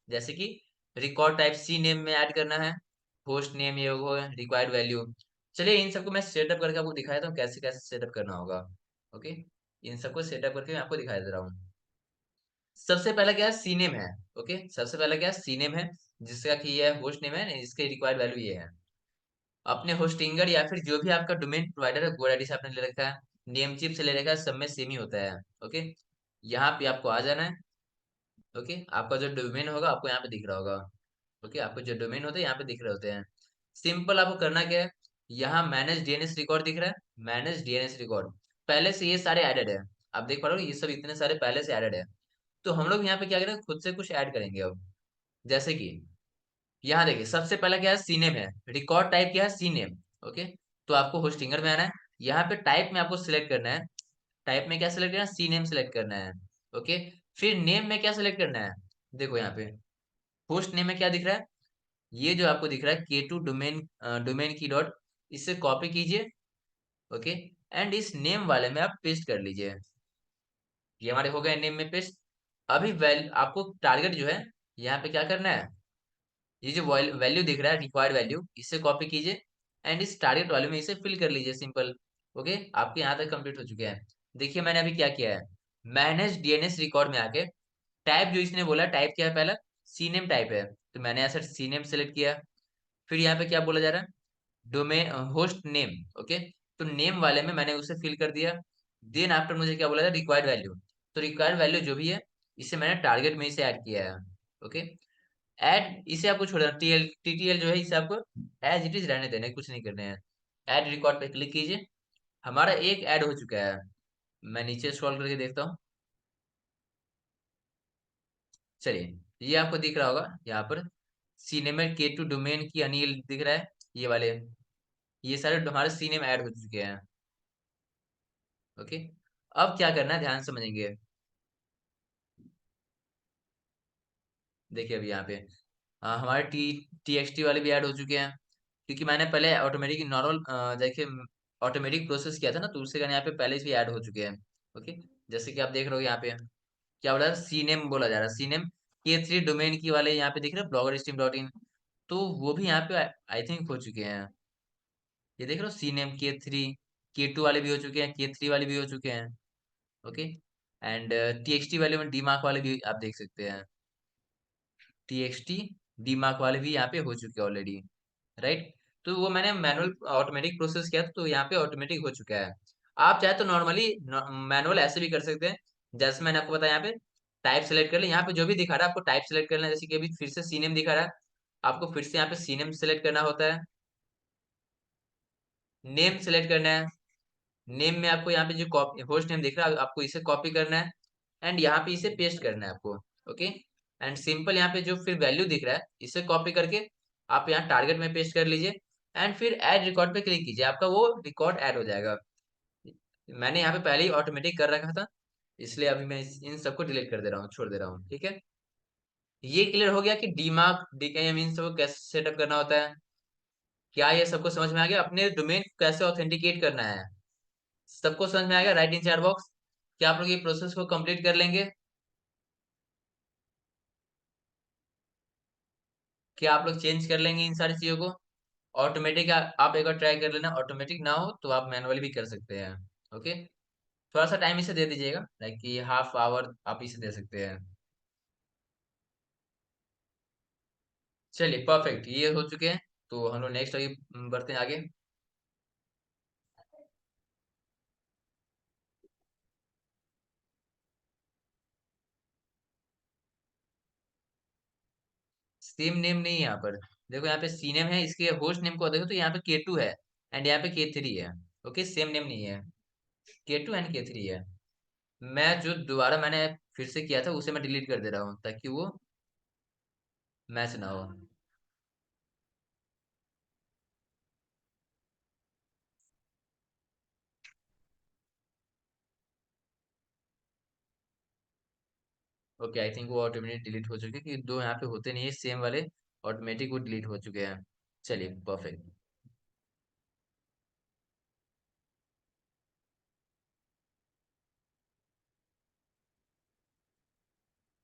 जैसे कि रिकॉर्ड टाइप सी नेम में ऐड करना है, होस्ट नेम ये हो, रिक्वायर्ड वैल्यू। चलिए इन सबको मैं सेटअप करके आपको दिखाया था कैसे कैसे सेटअप करना होगा। ओके, इन सबको सेटअप करके मैं आपको दिखाई दे रहा हूँ। सबसे पहला क्या है, सी नेम है। ओके, सबसे पहला क्या है, सी नेम है, जिसका कि ये होस्ट नेम है, इसके रिक्वायर्ड वैल्यू ये है। अपने होस्टिंगर या फिर जो भी आपका डोमेन प्रोवाइडर है, GoDaddy से आपने ले रखा है, नेमचिप से ले रखा है, सब में सेम ही होता है। ओके, यहाँ पे आपको आ जाना है। ओके, आपका जो डोमेन होगा आपको यहाँ पे दिख रहा होगा। ओके, आपको जो डोमेन होते हैं यहाँ पे दिख रहे होते हैं। सिंपल आपको करना क्या है, यहाँ मैनेज डीएनएस रिकॉर्ड दिख रहा है, मैनेज डीएनएस रिकॉर्ड, पहले से ये सारे एडेड है। आप देख पा रहे हो ये सब इतने सारे पहले से एडेड है। तो हम लोग यहाँ पे क्या करें, खुद से कुछ ऐड करेंगे अब। जैसे कि यहाँ देखिए, सबसे पहला क्या है, सीनेम है, रिकॉर्ड टाइप क्या है, सीनेम। ओके, तो आपको होस्टिंगर में आना है, यहाँ पे टाइप में आपको सिलेक्ट करना है। टाइप में क्या सिलेक्ट करना है, सी नेम सिलेक्ट करना है। ओके, फिर नेम में क्या सिलेक्ट करना है, देखो यहाँ पे होस्ट नेम में क्या दिख रहा है, ये जो आपको दिख रहा है K2 डोमेन, डोमेन की डॉट, इससे कॉपी कीजिए। ओके, एंड इस नेम वाले में आप पेस्ट कर लीजिए। ये हमारे हो गए नेम में पेस्ट। अभी आपको टारगेट जो है, यहाँ पे क्या करना है, ये जो वैल्यू दिख रहा है रिक्वायर्ड वैल्यू, इससे कॉपी कीजिए एंड इस टारगेट वैल्यू में इसे फिल कर लीजिए, सिंपल। ओके, आपके यहाँ तक कंप्लीट हो चुके हैं। देखिए मैंने अभी क्या किया है, मैनेज डीएनएस रिकॉर्ड में आके टाइप जो इसने बोला, टाइप क्या है पहला, सी नेम टाइप है, तो मैंने ऐसा सी नेम सेलेक्ट किया। फिर यहाँ पे क्या बोला जा रहा है, डोमेन होस्ट नेम। ओके, तो नेम वाले में मैंने उसे फिल कर दिया। देन आफ्टर मुझे क्या बोला था, रिक्वायर्ड वैल्यू, तो रिक्वायर्ड वैल्यू जो भी है इसे मैंने टारगेट में इसे ऐड किया है। ओके, ऐड इसे आपको छोड़ना, टीएल टीटीएल जो है इसे आपको एज इट इज रहने देना है, कुछ नहीं करने हैं। ऐड रिकॉर्ड पे क्लिक कीजिए, हमारा एक ऐड हो चुका है। मैं नीचे स्क्रॉल करके देखता हूँ। चलिए, ये आपको दिख रहा होगा यहाँ पर, सिनेमा K2 डोमेन की अनिल दिख रहा है, ये वाले, ये सारे हमारे सीने में ऐड हो चुके हैं। ओके, अब क्या करना है ध्यान से समझेंगे। देखिए अभी यहाँ पे हमारे TXT वाले भी ऐड हो चुके हैं, क्योंकि मैंने पहले ऑटोमेटिक नॉर्मल देखिए ऑटोमेटिक प्रोसेस किया था ना, तो उसके कारण यहाँ पे पहले से ही ऐड हो चुके हैं। ओके, जैसे कि आप देख रहे हो यहाँ पे क्या बोला, सी नेम बोला जा रहा है, सी नेम K3 डोमेन की वाले यहाँ पे दिख रहे हैं, blogger.steam.in, तो वो भी यहाँ पे आई थिंक हो चुके हैं। ये देख रहे हो, सी नेम K3, K2 वाले भी हो चुके हैं, K3 वाले भी हो चुके हैं। ओके, एंड TXT वाले में डी मार्क वाले भी आप देख सकते हैं, TXT डी मार्क वाले भी यहाँ पे हो चुके हैं ऑलरेडी, राइट। तो वो मैंने मैनुअल ऑटोमेटिक प्रोसेस किया था, तो यहाँ पे ऑटोमेटिक हो चुका है। आप चाहे तो नॉर्मली मैनुअल ऐसे भी कर सकते हैं, जैसे मैंने आपको बताया, यहाँ पे टाइप सेलेक्ट कर ले, यहाँ पे जो भी दिखा रहा है आपको टाइप सेलेक्ट करना है, जैसे कि अभी फिर से सीनेम दिखा रहा है, आपको फिर से यहाँ पे सीनेम सेलेक्ट करना होता है, नेम सेलेक्ट करना है। नेम में आपको यहाँ पे जो कॉपी होस्ट नेम दिख रहा है, आपको इसे कॉपी करना है एंड यहाँ पे इसे पेस्ट करना है आपको। ओके, एंड सिंपल यहाँ पे जो फिर वैल्यू दिख रहा है इसे कॉपी करके आप यहाँ टारगेट में पेस्ट कर लीजिए एंड फिर ऐड रिकॉर्ड पे क्लिक कीजिए, आपका वो रिकॉर्ड ऐड हो जाएगा। मैंने यहाँ पे पहले ही ऑटोमेटिक कर रखा था, इसलिए अभी मैं इन सबको डिलीट कर दे रहा हूँ, छोड़ दे रहा हूँ, ठीक है। ये क्लियर हो गया कि डीमार्क डीकेएम इन सबको कैसे सेटअप करना होता है। क्या ये सबको समझ में आ गया, अपने डोमेन कैसे ऑथेंटिकेट करना है, सबको समझ में आएगा, राइट इन चैट बॉक्स। क्या आप लोग ये प्रोसेस को कंप्लीट कर लेंगे, क्या आप लोग चेंज कर लेंगे इन सारी चीजों को। ऑटोमेटिक आप एक बार ट्राई कर लेना, ऑटोमेटिक ना हो तो आप मैनुअली भी कर सकते हैं। ओके, थोड़ा सा टाइम इसे दे दीजिएगा, लाइक कि हाफ आवर आप इसे दे सकते हैं। चलिए परफेक्ट, ये हो चुके हैं। तो हम लोग नेक्स्ट अभी बढ़ते हैं आगे। सेम नेम नहीं है यहाँ पर। देखो यहाँ पे सी नेम है, इसके होस्ट नेम को देखो तो यहाँ पे K2 है एंड यहाँ पे K3 है। ओके, सेम नेम नहीं है। K2 एंड K3 है। मैं जो दोबारा मैंने फिर से किया था उसे मैं डिलीट कर दे रहा हूँ ताकि वो मैच ना हो। ओके, आई थिंक वो ऑटोमेटिक डिलीट हो चुके हैं, कि दो यहाँ पे होते नहीं है सेम वाले, ऑटोमेटिक वो डिलीट हो चुके हैं। चलिए परफेक्ट।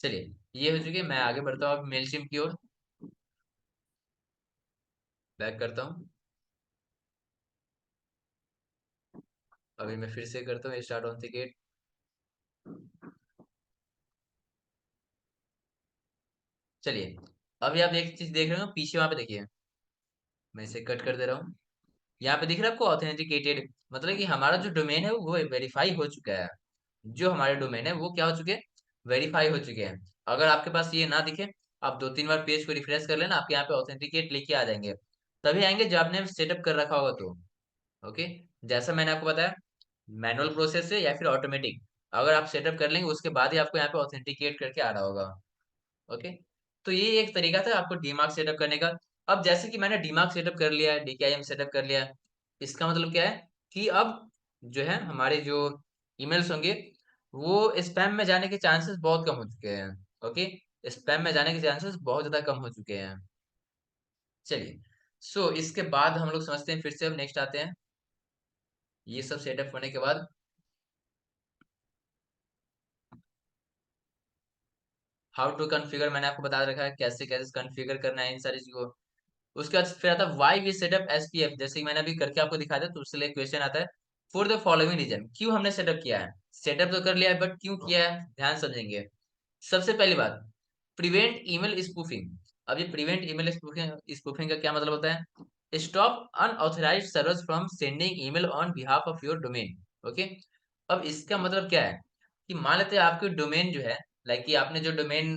चलिए ये हो चुकी है, मैं आगे बढ़ता हूँ अब मेलचिम की ओर। बैक करता हूँ। अभी मैं फिर से करता हूँ स्टार्ट ऑथेंटिकेट। चलिए, अभी आप एक चीज देख रहे हो पीछे, वहां पे देखिए, मैं इसे कट कर दे रहा हूँ। यहाँ पे दिख रहा है आपको ऑथेंटिकेटेड, मतलब कि हमारा जो डोमेन है वो वेरीफाई हो चुका है। जो हमारे डोमेन है वो क्या हो चुके हैं, वेरीफाई हो चुके हैं। अगर आपके पास ये ना दिखे, आप दो तीन बार पेज को रिफ्रेश कर लेना, आपके यहाँ पे ऑथेंटिकेट लेके आ जाएंगे। तभी आएंगे जब आपने सेटअप कर रखा होगा तो। ओके, जैसा मैंने आपको बताया, मैनुअल प्रोसेस से या फिर ऑटोमेटिक, अगर आप सेटअप कर लेंगे उसके बाद ही आपको यहाँ पे ऑथेंटिकेट करके आ रहा होगा। ओके, तो ये एक तरीका था आपको डीमार्क सेटअप करने का। अब जैसे कि मैंने डीमार्क सेटअप कर लिया है, डीकेआईएम सेटअप कर लिया है, इसका मतलब क्या है कि अब जो है हमारे जो ईमेल्स होंगे वो स्पैम में जाने के चांसेस बहुत कम हो चुके हैं। ओके, स्पैम में जाने के चांसेस बहुत ज्यादा कम हो चुके हैं। चलिए, सो इसके बाद हम लोग समझते हैं, फिर से अब नेक्स्ट आते हैं। ये सब सेटअप होने के बाद हाउ टू कॉन्फ़िगर मैंने आपको बता रखा है कैसे कैसे कॉन्फ़िगर करना है इन सारी चीजों को। उसके बाद फिर आता है वाई वी सेटअप एसपीएफ, जैसे कि मैंने अभी करके आपको दिखाया था, तो उसके लिए क्वेश्चन आता है फॉर द फॉलोइंग रीजन, क्यों हमने सेटअप किया है। सेटअप तो कर लिया है बट क्यों किया है, ध्यान समझेंगे। सबसे पहली बात, प्रिवेंट ईमेल स्पूफिंग। अब ये प्रिवेंट ईमेल स्पूफिंग स्पूफिंग का क्या मतलब होता है, stop unauthorised servers from sending email on behalf of your domain. Okay, अब इसका मतलब क्या है कि मान लेते हैं आपके डोमेन जो है, लाइक कि आपने जो डोमेन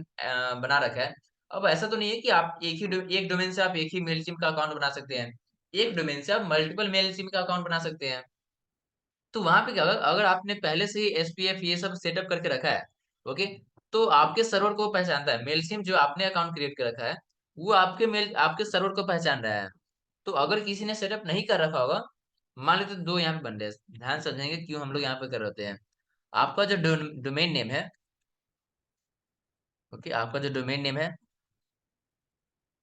बना रखा है, अब ऐसा तो नहीं है कि आप एक डोमेन से आप एक ही मेल सिम का अकाउंट बना सकते हैं। एक डोमेन से आप मल्टीपल मेल सिम का अकाउंट बना सकते हैं। तो वहां पे क्या होगा, अगर आपने पहले से ही एसपीएफ ये सब सेटअप करके रखा है, ओके, तो आपके सर्वर को पहचानता है। मेल सिम जो आपने अकाउंट क्रिएट कर रखा है वो आपके सर्वर को पहचान रहा है। तो अगर किसी ने सेटअप नहीं कर रखा होगा, मान लेते दो यहाँ पे बन रहे हैं, ध्यान समझेंगे क्यों हम लोग यहाँ पे कर रहे होते हैं। आपका जो डोमेन नेम है, ओके, आपका जो डोमेन नेम है,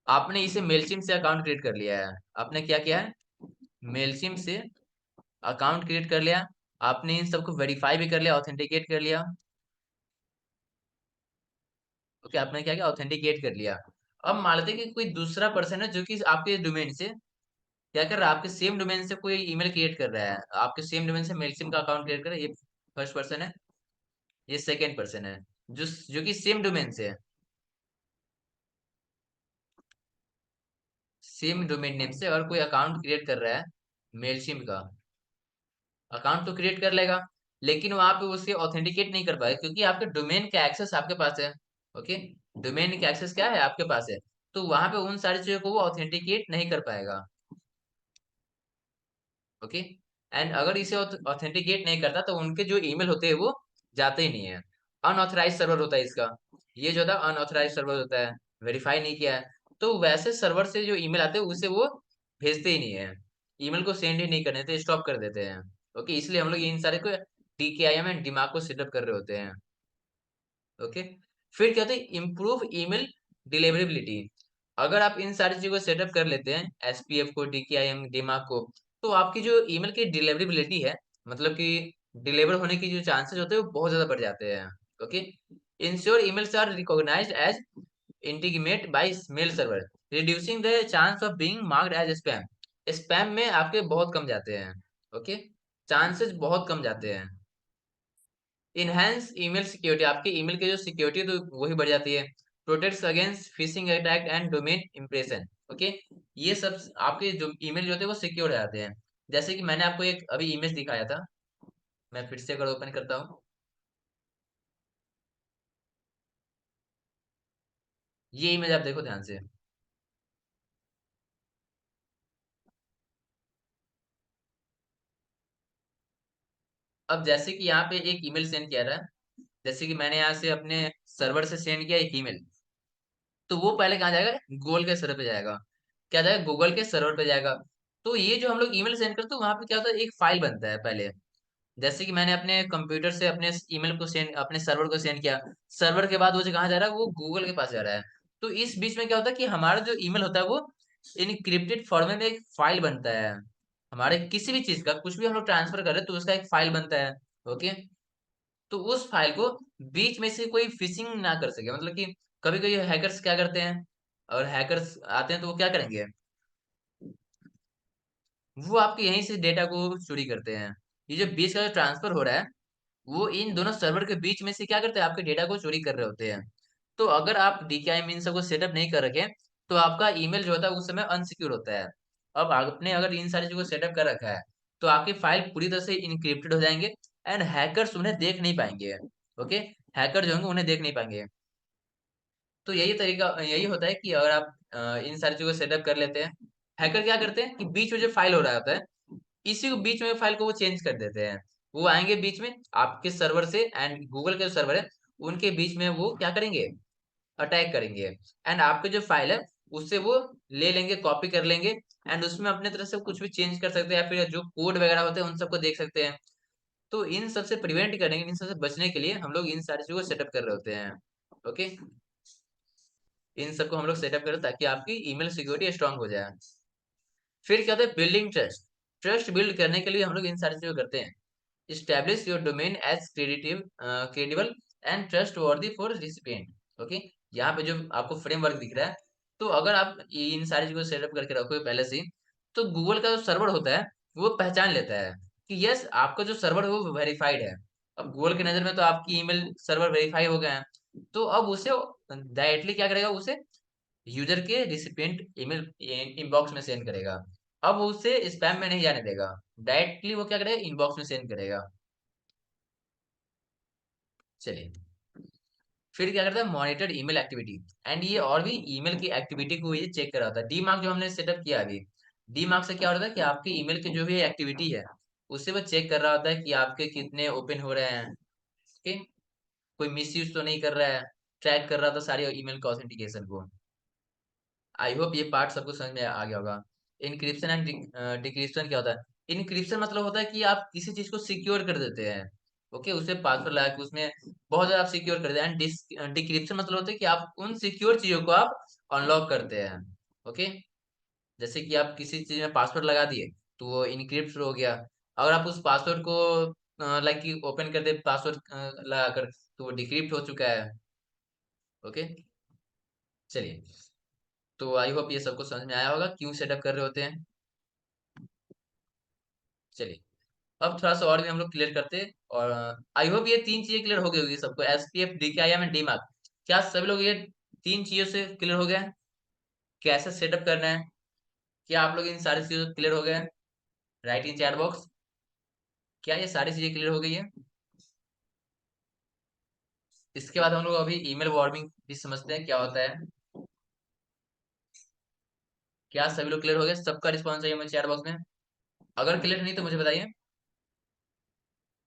आपने इसे मेलसिम से अकाउंट क्रिएट कर लिया है। आपने क्या किया है, मेलसिम से अकाउंट क्रिएट कर लिया। आपने इन सबको वेरीफाई भी कर लिया, ऑथेंटिकेट कर लिया। ओके, आपने क्या किया, ऑथेंटिकेट कर लिया। अब मान लेते हैं कि कोई दूसरा पर्सन है जो कि आपके डोमेन से क्या कर रहा है, आपके सेम डोमेन से कोई ईमेल क्रिएट कर रहा है, आपके सेम डोमेन से मेलसिम का अकाउंट क्रिएट कर रहा है। ये फर्स्ट पर्सन है, ये सेकेंड पर्सन है, जो कि सेम डोमेन से है, सेम डोमेन नेम से और कोई अकाउंट क्रिएट कर रहा है मेलसिम का। अकाउंट तो क्रिएट कर लेगा, लेकिन वहां पे उसे ऑथेंटिकेट नहीं कर पाएगा क्योंकि आपके डोमेन का एक्सेस आपके पास है। ओके, डोमेन का एक्सेस क्या है, आपके पास है। तो वहां पे उन सारी चीजों को वो ऑथेंटिकेट नहीं कर पाएगा। ओके, एंड अगर इसे ऑथेंटिकेट नहीं करता तो उनके जो ईमेल होते हैं वो जाते ही नहीं है। अनऑथराइज सर्वर होता है इसका, ये जो था अनऑथराइज सर्वर होता है, वेरीफाई नहीं किया है। तो वैसे सर्वर से जो ईमेल आते हैं उसे वो भेजते ही नहीं है, ईमेल को सेंड ही नहीं करने देते, स्टॉप कर देते हैं। ओके, इसलिए हम लोग इन सारे को डीकेआईएम एंड दिमाग को सेटअप कर रहे होते हैं। ओके, फिर क्या होता है, इम्प्रूव ईमेल डिलीवरेबिलिटी। अगर आप इन सारी चीजों को सेटअप कर लेते हैं, एसपीएफ को, डीकेआईएम, दिमाग को, तो आपकी जो ईमेल की डिलीवरेबिलिटी है, मतलब कि डिलीवर होने की जो चांसेस होते हैं वो बहुत ज्यादा बढ़ जाते हैं। Okay, ensure emails are recognised as intimate by mail server, reducing the chance of being marked as spam. Spam में आपके बहुत कम जाते हैं। ओके, चांसेस बहुत कम जाते हैं। इनहेंस ईमेल सिक्योरिटी, आपके ईमेल की जो सिक्योरिटी है तो वही बढ़ जाती है। Protects against phishing attack and domain impression. Okay, ये सब आपके जो ईमेल जो होते हैं वो सिक्योर रहते हैं। जैसे कि मैंने आपको एक अभी इमेज दिखाया था, मैं फिर से अगर ओपन करता हूँ, ये इमेज आप देखो ध्यान से। अब जैसे कि यहाँ पे एक ईमेल सेंड किया रहा है, जैसे कि मैंने यहाँ से अपने सर्वर से सेंड किया एक ईमेल, तो वो पहले कहाँ जाएगा, गूगल के सर्वर पे जाएगा। क्या जाएगा, गूगल के सर्वर पे जाएगा। तो ये जो हम लोग ईमेल सेंड करते हैं वहां पे क्या होता है, एक फाइल बनता है पहले। जैसे कि मैंने अपने कंप्यूटर से अपने ईमेल को सेंड, अपने सर्वर को सेंड किया, सर्वर के बाद वो जो कहाँ जा रहा है, वो गूगल के पास जा रहा है। तो इस बीच में क्या होता है कि हमारा जो ईमेल होता है वो इनक्रिप्टेड फॉर्मेट में एक फाइल बनता है। हमारे किसी भी चीज का कुछ भी हम लोग ट्रांसफर कर रहे हैं तो उसका एक फाइल बनता है। ओके, तो उस फाइल को बीच में से कोई फिशिंग ना कर सके, मतलब कि कभी कभी हैकर्स क्या करते हैं, और हैकर्स आते हैं तो वो क्या करेंगे, वो आपके यहीं से डेटा को चोरी करते हैं। ये जो बीच का जो ट्रांसफर हो रहा है, वो इन दोनों सर्वर के बीच में से क्या करते हैं, आपके डेटा को चोरी कर रहे होते हैं। तो अगर आप डीकेआईएम इन सबको सेटअप नहीं कर रखे, तो आपका ईमेल जो होता है उस समय अनसिक्योर होता है। अब आपने अगर इन सारी चीजों को सेटअप कर रखा है, तो आपकी फाइल पूरी तरह से इनक्रिप्टेड हो जाएंगे, एंड हैकर्स उन्हें देख नहीं पाएंगे। ओके, हैकर जो होंगे उन्हें देख नहीं पाएंगे। तो यही तरीका यही होता है कि अगर आप इन सारी चीजों को सेटअप कर लेते हैं, हैकर क्या करते हैं कि बीच में जो फाइल हो रहा होता है, इसी को बीच में फाइल को वो चेंज कर देते हैं। वो आएंगे बीच में आपके सर्वर से एंड गूगल के जो सर्वर है उनके बीच में, वो क्या करेंगे, अटैक करेंगे, एंड आपके जो फाइल है उससे वो ले लेंगे, कॉपी कर लेंगे, एंड उसमें अपने तरफ से कुछ भी चेंज कर सकते हैं, या फिर जो कोड वगैरह होते हैं उन सबको देख सकते हैं। तो इन सबसे प्रिवेंट करेंगे, इन सबसे बचने के लिए हम लोग इन सारी चीजों को सेटअप कर रहे होते हैं। ओके, इन सबको हम लोग सेटअप करें ताकि आपकी ईमेल सिक्योरिटी स्ट्रांग हो जाए। फिर क्या होता है, बिल्डिंग ट्रस्ट। ट्रस्ट बिल्ड करने के लिए हम लोग इन सारी चीजों करते हैं। Establish your domain as credible and trustworthy for recipient। Okay, यहाँ पे जो आपको फ्रेमवर्क दिख रहा है, तो अगर आप इन सारी चीजों को सेटअप करके रखोगे पहले से ही, तो गूगल का जो सर्वर होता है वो पहचान लेता है कि यस, आपका जो सर्वर है वो वेरीफाइड है। अब गूगल की नजर में तो आपकी ईमेल सर्वर वेरीफाई हो गया है, तो अब उसे डायरेक्टली क्या करेगा, उसे यूजर के रिसिपिएंट ईमेल इनबॉक्स में सेंड करेगा। अब वो उसे स्पैम में नहीं जाने देगा, डायरेक्टली वो क्या करेगा, इनबॉक्स में सेंड करेगा। चलिए, फिर क्या करता है, मॉनिटर ईमेल एक्टिविटी। एंड ये और भी ईमेल की एक्टिविटी को ये चेक कर रहा होता है। डी मार्क जो हमने सेटअप किया अभी, डी मार्क से क्या होता है कि आपके ईमेल की जो भी एक्टिविटी है उससे वो चेक कर रहा होता है कि आपके कितने ओपन हो रहे हैं। ओके, कोई मिस यूज तो नहीं कर रहा है, ट्रैक कर रहा था सारी ईमेल का ऑथेंटिकेशन को। आई होप ये पार्ट सबको समझ में आ गया होगा। इनक्रिप्शन एंड डिक्रिप्शन क्या होता है, इनक्रिप्शन मतलब होता है कि आप किसी चीज को सिक्योर कर देते हैं। ओके, उसे पासवर्ड लगा के उसमें बहुत ज्यादा आप सिक्योर कर देते हैं। एंड डिक्रिप्शन मतलब होता है कि आप उन सिक्योर चीजों को आप अनलॉक करते हैं। ओके, जैसे कि आप किसी चीज में पासवर्ड लगा दिए तो वो इनक्रिप्ट हो गया। अगर आप उस पासवर्ड को लाइक कि ओपन कर दे पासवर्ड लगाकर, तो वो डिक्रिप्ट हो चुका है। ओके, चलिए, तो आई होप ये सबको समझ में आया होगा क्यों सेटअप कर रहे होते हैं। चलिए, अब थोड़ा सा और भी हम लोग क्लियर करते हैं, और आई होप ये तीन चीजें क्लियर हो गई होगी सबको, एसपीएफ, डीकेआईएम एंड डीमार्क। क्या सभी लोग ये तीन चीजों से क्लियर हो गया है, कैसे सेटअप करना है? क्या आप लोग इन सारी चीजों से क्लियर हो गए हैं? राइट इन चैट बॉक्स, क्या ये सारी चीजें क्लियर हो गई है? इसके बाद हम लोग अभी ईमेल वार्मिंग भी समझते हैं क्या होता है। क्या सभी लोग क्लियर हो गए, सबका रिस्पॉन्स चाहिए मुझे चैट बॉक्स में। अगर क्लियर नहीं तो मुझे बताइए,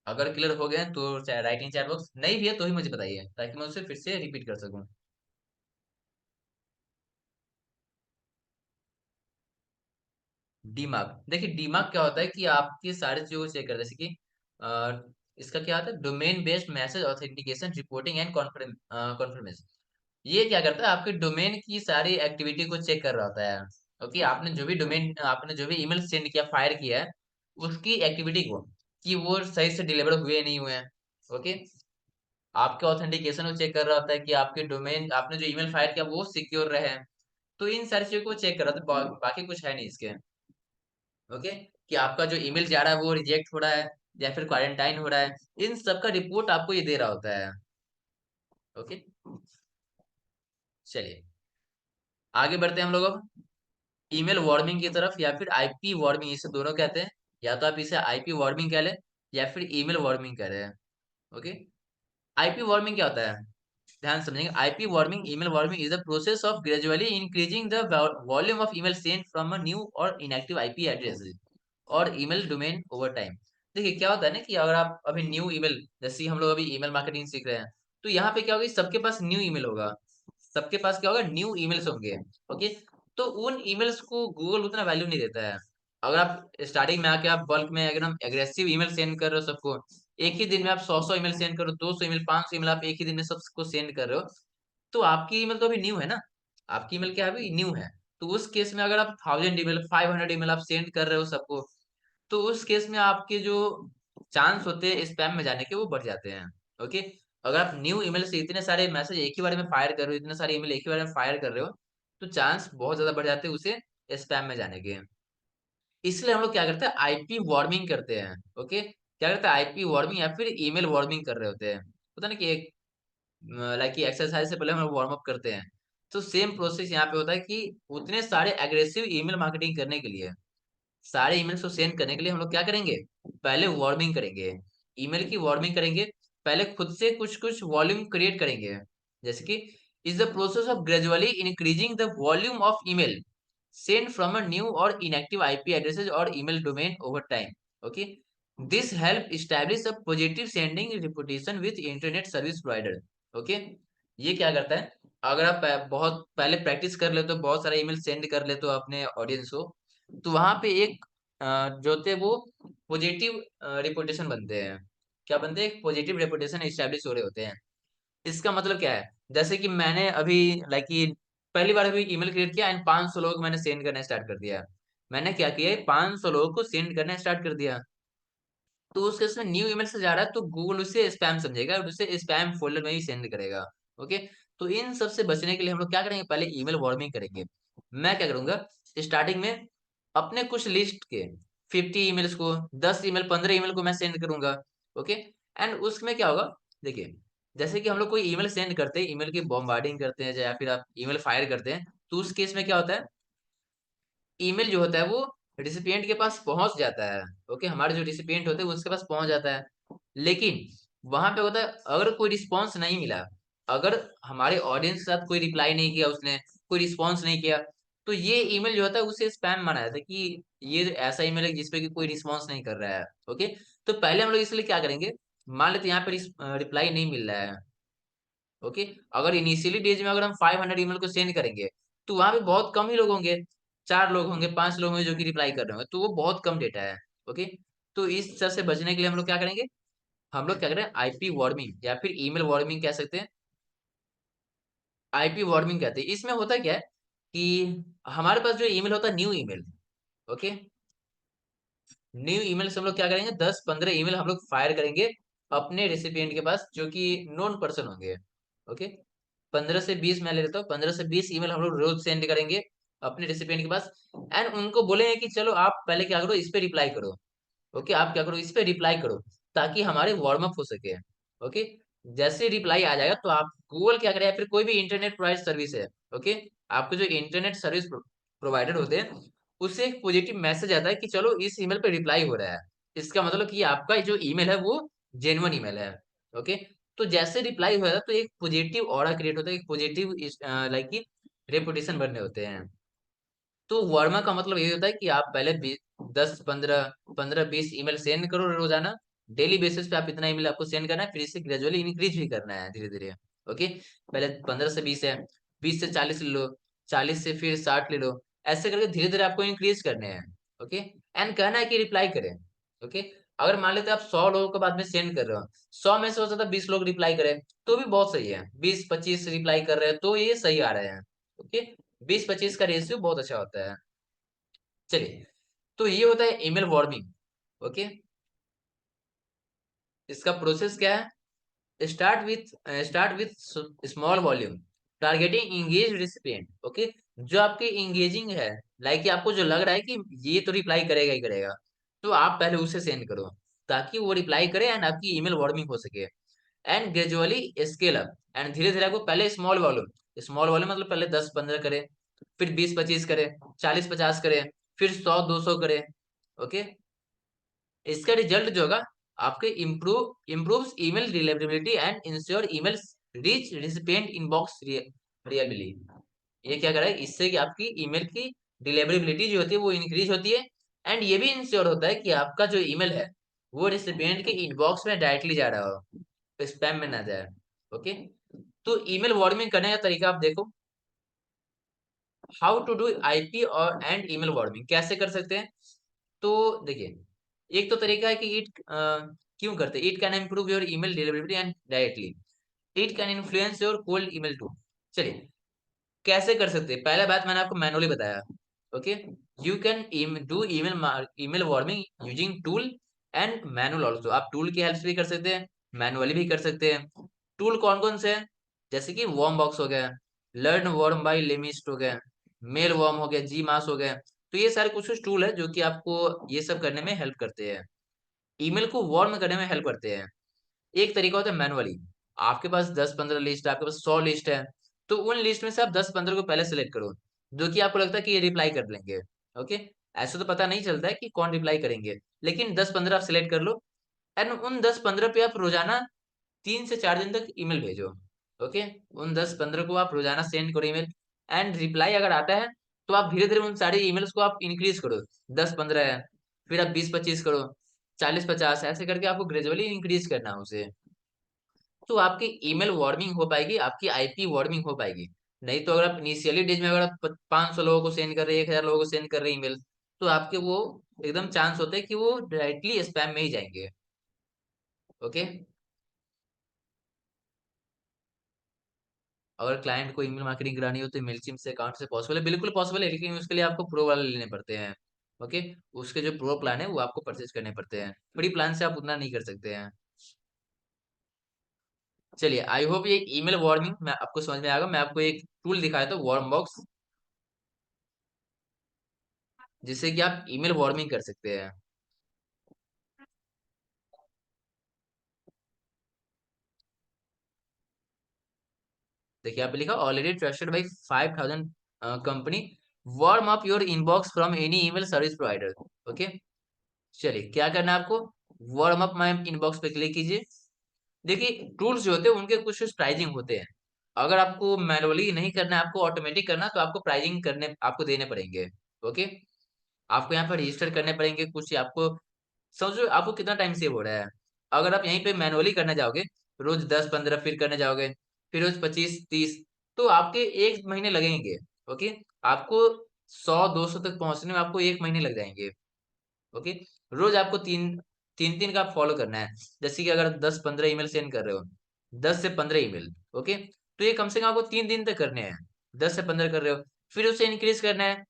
अगर क्लियर हो गए तो राइट इन चैट बॉक्स, नहीं भी है तो ही मुझे बताइए ताकि मैं उसे फिर से रिपीट कर सकूं। डीमार्क, देखिए डीमार्क क्या होता है कि आपकी सारी चीजों को चेक कर, जैसे कि अ, इसका क्या आता है, domain based message authentication reporting and conformation. ये क्या करता है, आपके डोमेन की सारी एक्टिविटी को चेक कर रहा होता है। ओके, आपने जो भी ईमेल सेंड किया, फायर किया है, उसकी एक्टिविटी को, कि वो सही से डिलीवर हुए नहीं हुए हैं। ओके, आपके ऑथेंटिकेशन को चेक कर रहा होता है कि आपके डोमेन, आपने जो ईमेल फायर किया वो सिक्योर रहे। तो इन सारी चीजों को चेक कर रहा था, बाकी कुछ है नहीं इसके। ओके, कि आपका जो ईमेल जा रहा है वो रिजेक्ट हो रहा है या फिर क्वारंटाइन हो रहा है, इन सब का रिपोर्ट आपको ये दे रहा होता है। ओके, चलिए आगे बढ़ते हैं हम लोग अब ईमेल वार्मिंग की तरफ या फिर आईपी वार्मिंग, इसे दोनों कहते हैं। या तो आप इसे आईपी वार्मिंग कह लें या फिर ईमेल वार्मिंग कह रहे हैं। ओके, आईपी वार्मिंग क्या होता है, ध्यान समझेंगे। IP warming, email warming is the process of gradually increasing the volume of email Saint from a new और इनएक्टिव आईपी एड्रेस और ईमेल डोमेन ओवर टाइम। देखिए क्या होता है ना कि अगर आप अभी न्यू ईमेल, जैसे हम लोग अभी ईमेल मार्केटिंग सीख रहे हैं, तो यहाँ पे क्या होगा, सबके पास न्यू ईमेल होगा, सबके पास क्या होगा, न्यू ईमेल्स होंगे। ओके, तो उन ईमेल्स को गूगल उतना वैल्यू नहीं देता है। अगर आप स्टार्टिंग में आके आप बल्क में एकदम एग्रेसिव ईमेल सेंड कर रहे हो सबको, एक ही दिन में आप 100 ईमेल सेंड करो, 200 ईमेल, 500 ईमेल आप एक ही दिन में सबको सेंड कर रहे हो, तो आपकी ईमेल तो अभी न्यू है ना, आपकी ईमेल क्या है, अभी न्यू है। तो उस केस में अगर आप 1000 ईमेल, 500 ईमेल आप सेंड कर रहे हो सबको, तो उस केस में आपके जो चांस होते हैं स्पैम में जाने के, वो बढ़ जाते हैं। ओके, अगर आप न्यू ईमेल से इतने सारे मैसेज एक ही बार में फायर कर रहे हो, इतने सारे ईमेल एक ही बार में फायर कर रहे हो, तो चांस बहुत ज्यादा बढ़ जाते हैं उसे स्पैम में जाने के। इसलिए हम लोग क्या करते हैं, आईपी वार्मिंग करते हैं। ओके, क्या करते हैं, आईपी वार्मिंग या फिर ईमेल वार्मिंग कर रहे होते हैं। पता नहीं कि एक लाइक कि एक्सरसाइज से पहले हम लोग वार्म अप करते हैं, तो सेम प्रोसेस यहाँ पे होता है कि उतने सारे एग्रेसिव ईमेल मार्केटिंग करने के लिए, सारे ईमेल्स को सेंड करने के लिए हम लोग क्या करेंगे, पहले वार्मिंग करेंगे, ईमेल की वार्मिंग करेंगे। पहले खुद से कुछ कुछ वॉल्यूम क्रिएट करेंगे, जैसे कि is the process of gradually increasing the volume of email send from a new और इनएक्टिव आईपी एड्रेसेस और email domain over time. Okay, this help establish a positive sending reputation with internet service provider. Okay, ये क्या करता है, अगर आप बहुत पहले प्रैक्टिस कर लेते हो, बहुत सारे ईमेल सेंड कर लेते हो अपने ऑडियंस को, तो वहां पे एक जो थे वो पॉजिटिव रेपुटेशन बनते हैं। क्या बनते हैं, एक पॉजिटिव रेपुटेशन एस्टेब्लिश हो रहे होते हैं। इसका मतलब क्या है, जैसे कि मैंने अभी लाइक कि पहली बार अभी ईमेल क्रिएट किया एंड 500 लोग मैंने सेंड करना स्टार्ट कर दिया। मैंने क्या किया, 500 लोगों को सेंड करना स्टार्ट कर दिया, तो उस केस में न्यू ईमेल से जा रहा है तो गूगल उसे स्पैम समझेगा और उसे स्पैम फोल्डर में ही सेंड करेगा। ओके, तो इन सब से बचने के लिए हम लोग क्या करेंगे, पहले ईमेल वार्मिंग करेंगे। मैं क्या करूंगा, स्टार्टिंग में अपने कुछ लिस्ट के 50 ईमेल्स को, 10 ईमेल, 15 ईमेल को मैं सेंड करूंगा। ओके, एंड उसमें क्या होगा, देखिए जैसे कि हम लोग कोई ईमेल सेंड करते हैं, ईमेल की बॉम्बार्डिंग करते हैं या फिर आप ईमेल फायर करते हैं, तो उस केस में क्या होता है, ईमेल जो होता है वो रिसिपिएंट के पास पहुंच जाता है। ओके, हमारे जो रिसिपिएंट होते हैं उसके पास पहुंच जाता है, लेकिन वहां पे होता है अगर कोई रिस्पॉन्स नहीं मिला, अगर हमारे ऑडियंस के साथ कोई रिप्लाई नहीं किया उसने, कोई रिस्पॉन्स नहीं किया, तो ये ईमेल जो होता है उसे स्पैम माना जाता है कि ये ऐसा ईमेल है जिसपे कि कोई रिस्पॉन्स नहीं कर रहा है। ओके, तो पहले हम लोग इसलिए क्या करेंगे, मान लेते यहाँ पे रिप्लाई नहीं मिल रहा है। ओके, अगर इनिशियली डेज में अगर हम 500 ईमेल को सेंड करेंगे, तो वहां पे बहुत कम ही लोग होंगे, 4 लोग होंगे, 5 लोग होंगे जो कि रिप्लाई कर रहे होंगे, तो वो बहुत कम डेटा है। ओके, तो इस सब से बचने के लिए हम लोग क्या करेंगे, हम लोग क्या करें, आईपी वार्मिंग या फिर ईमेल वार्मिंग कह सकते हैं, आईपी वार्मिंग कहते हैं। इसमें होता क्या है कि हमारे पास जो ईमेल होता है new email, okay, new email से हम लोग क्या करेंगे, 10-15 ईमेल हम लोग फायर करेंगे अपने रेसिपिएंट के पास जो कि नोन पर्सन होंगे। ओके, 15 से 20 मैं ले लेता हूँ, 15 से 20 ईमेल हम लोग रोज सेंड करेंगे अपने रेसिपिएंट के पास, एंड उनको बोलेंगे कि चलो आप पहले क्या करो, इस पे रिप्लाई करो। ओके, आप क्या करो, इस पे रिप्लाई करो ताकि हमारे वार्म अप हो सके। ओके, जैसे रिप्लाई आ जाएगा तो आप गूगल क्या करेगा, फिर कोई भी इंटरनेट प्रोवाइड सर्विस है, ओके, आपको जो इंटरनेट सर्विस प्रोवाइडर होते हैं, उससे एक पॉजिटिव मैसेज आता है कि चलो इस ईमेल पे रिप्लाई हो रहा है, इसका मतलब कि आपका जो ईमेल है वो जेन्युइन ईमेल है। ओके, तो जैसे रिप्लाई होगा तो एक पॉजिटिव ऑरा क्रिएट होता है, एक पॉजिटिव लाइक की रेपुटेशन बनने होते हैं। तो वर्मा का मतलब ये होता है कि आप पहले 10, 15, 20 ईमेल सेंड करो रोजाना, डेली बेसिस पे आप इतना ईमेल आपको सेंड करना है, फिर इसे ग्रेजुअली इंक्रीज भी करना है धीरे धीरे। ओके, पहले 15 से 20 है, 20 से 40 ले लो, 40 से फिर 60 ले लो, ऐसे करके धीरे धीरे आपको इंक्रीज करने हैं। ओके, एंड कहना है कि रिप्लाई करें। ओके, अगर मान लेते हैं आप 100 लोगों के बाद में सेंड कर रहे हो, 100 में से हो सकता है 20 लोग रिप्लाई करें, तो भी बहुत सही है, 20-25 रिप्लाई कर रहे हैं तो ये सही आ रहे हैं। ओके, 20-25 का रेशियो बहुत अच्छा होता है। चलिए, तो ये होता है ईमेल वार्मिंग। ओके, इसका प्रोसेस क्या है, start with small volume targeting engage recipient. Okay, जो आपके इंगेजिंग है, लाइक आपको जो लग रहा है कि ये तो रिप्लाई करेगा ही करेगा, तो आप पहले उसे सेंड करो ताकि वो रिप्लाई करे एंड आपकी ईमेल वार्मिंग हो सके। And gradually scale up, and धीरे धीरे आपको पहले स्मॉल वॉल्यूम, स्मॉल वॉल्यूम मतलब पहले 10-15 करे, फिर 20-25 करे, 40-50 करे, फिर 100-200 करे। ओके। इसका रिजल्ट जो होगा, आपके improves email deliverability and ensure emails reach recipient inbox really. ये क्या करे, इससे कि आपकी ईमेल की डिलीवरेबिलिटी जो होती है वो इंक्रीज होती है, एंड ये भी इंश्योर होता है कि आपका जो ईमेल है वो रिसिपिएंट के इनबॉक्स में डायरेक्टली जा रहा हो, स्पैम में ना जाए। ओके। तो ईमेल वार्मिंग करने का तरीका आप देखो, हाउ टू डू आईपी और एंड ईमेल वार्मिंग कैसे कर सकते हैं। तो देखिए, एक तो तरीका है कि इट क्यों करते हैं, it can improve your email delivery and directly, it can influence your cold email too. चलिए, कैसे कर सकते हैं, पहला बात मैंने आपको मैनुअली बताया। Okay. You can do email email warming using tool and manual also. आप टूल की हेल्प से भी कर सकते हैं, मैनुअली भी कर सकते हैं। टूल कौन कौन से हैं, जैसे कि वॉर्म बॉक्स हो गया, लर्न वॉर्म बाय लिमिस्ट हो गया, मेल वॉर्म हो गया, जी मास हो गया। तो ये सारे कुछ कुछ टूल है जो कि आपको ये सब करने में हेल्प करते हैं, ईमेल को वार्म करने में हेल्प करते हैं। एक तरीका होता है मैनुअली, आपके पास 10-15 लिस्ट है, आपके पास 100 लिस्ट है, तो उन लिस्ट में से आप 10-15 को पहले सेलेक्ट करो जो कि आपको लगता है कि ये रिप्लाई कर लेंगे। ओके। ऐसे तो पता नहीं चलता है कि कौन रिप्लाई करेंगे, लेकिन 10-15 आप सिलेक्ट कर लो, एंड उन 10-15 पे आप रोजाना 3 से 4 दिन तक ईमेल भेजो। ओके। उन 10-15 को आप रोजाना सेंड करो ईमेल, एंड रिप्लाई अगर आता है तो आप धीरे धीरे उन सारे ईमेल्स को आप इंक्रीज करो। 10-15 है, फिर आप 20-25 करो, 40-50, ऐसे करके आपको ग्रेजुअली इंक्रीज करना है उसे। तो आपकी ईमेल वार्मिंग हो पाएगी, आपकी आईपी वार्मिंग हो पाएगी। नहीं तो अगर आप इनिशियली डेज में अगर आप 500 लोगों को सेंड कर रहे हैं, 1000 लोगों को सेंड कर रहे हैं ईमेल, तो आपके वो एकदम चांस होते हैं कि वो डायरेक्टली स्पैम में ही जाएंगे। ओके। अगर क्लाइंट को ईमेल मार्केटिंग करानी हो तो मेलचिम से अकाउंट से पॉसिबल है, बिल्कुल पॉसिबल है, लेकिन उसके लिए आपको प्रो वाले लेने पड़ते हैं। ओके। उसके जो प्रो प्लान है वो आपको परचेज करने पड़ते हैं, फ्री प्लान से आप उतना नहीं कर सकते हैं। चलिए, आई होप ये ईमेल वार्निंग मैं आपको समझ में आएगा। मैं आपको एक टूल दिखाया था, वार्म बॉक्स, जिससे कि आप ईमेल वार्मिंग कर सकते हैं। देखिए, आप लिखा already trusted by 5000 company, warm up your inbox from any email service provider. Okay. चलिए, क्या करना है आपको, वार्म अप माई इनबॉक्स पे क्लिक कीजिए। देखिए, टूल्स जो होते हैं उनके कुछ कुछ प्राइसिंग होते हैं। अगर आपको मैनुअली नहीं करना है, आपको ऑटोमेटिक करना है, तो आपको प्राइसिंग करने आपको देने पड़ेंगे। ओके। आपको यहाँ पर रजिस्टर करने पड़ेंगे कुछ, आपको समझो आपको कितना टाइम सेव हो रहा है। अगर आप यहीं पे मैनुअली करने जाओगे, रोज 10-15 फिर करने जाओगे, फिर रोज 25-30, तो आपके 1 महीने लगेंगे। ओके। आपको 100-200 तक पहुंचने में आपको 1 महीने लग जाएंगे। ओके। रोज आपको तीन तीन तीन का फॉलो करना है। जैसे कि अगर 10-15 ईमेल सेंड कर रहे हो, 10 से 15 ईमेल। ओके। तो ये कम से कम आपको 3 दिन तक करने हैं। 10 से 15 कर रहे हो, फिर उसे इंक्रीज करना है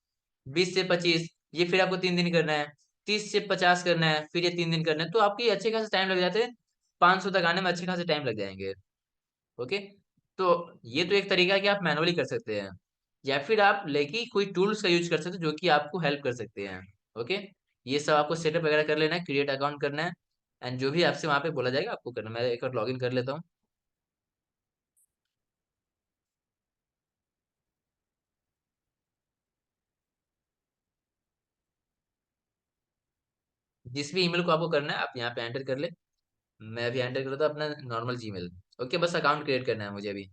20 से 25, ये फिर आपको 3 दिन करना है। 30 से 50 करना है, फिर ये 3 दिन करना है, तो आपकी अच्छे खासे टाइम लग जाते हैं। 500 तक आने में अच्छे खासे टाइम लग जाएंगे। ओके। तो ये तो एक तरीका है कि आप मैनुअली कर सकते हैं, या फिर आप लेके कोई टूल्स का यूज कर सकते हैं जो कि आपको हेल्प कर सकते हैं। ओके। ये सब आपको सेटअप वगैरह कर लेना है, क्रिएट अकाउंट करना है, एंड जो भी आपसे वहां पे बोला जाएगा आपको करना है। मैं एक बार लॉग इन कर लेता हूँ। जिस भी ईमेल को आपको करना है आप यहाँ पे एंटर कर ले। मैं अभी एंटर कर लेता हूँ अपना नॉर्मल जीमेल। ओके, बस अकाउंट क्रिएट करना है मुझे अभी।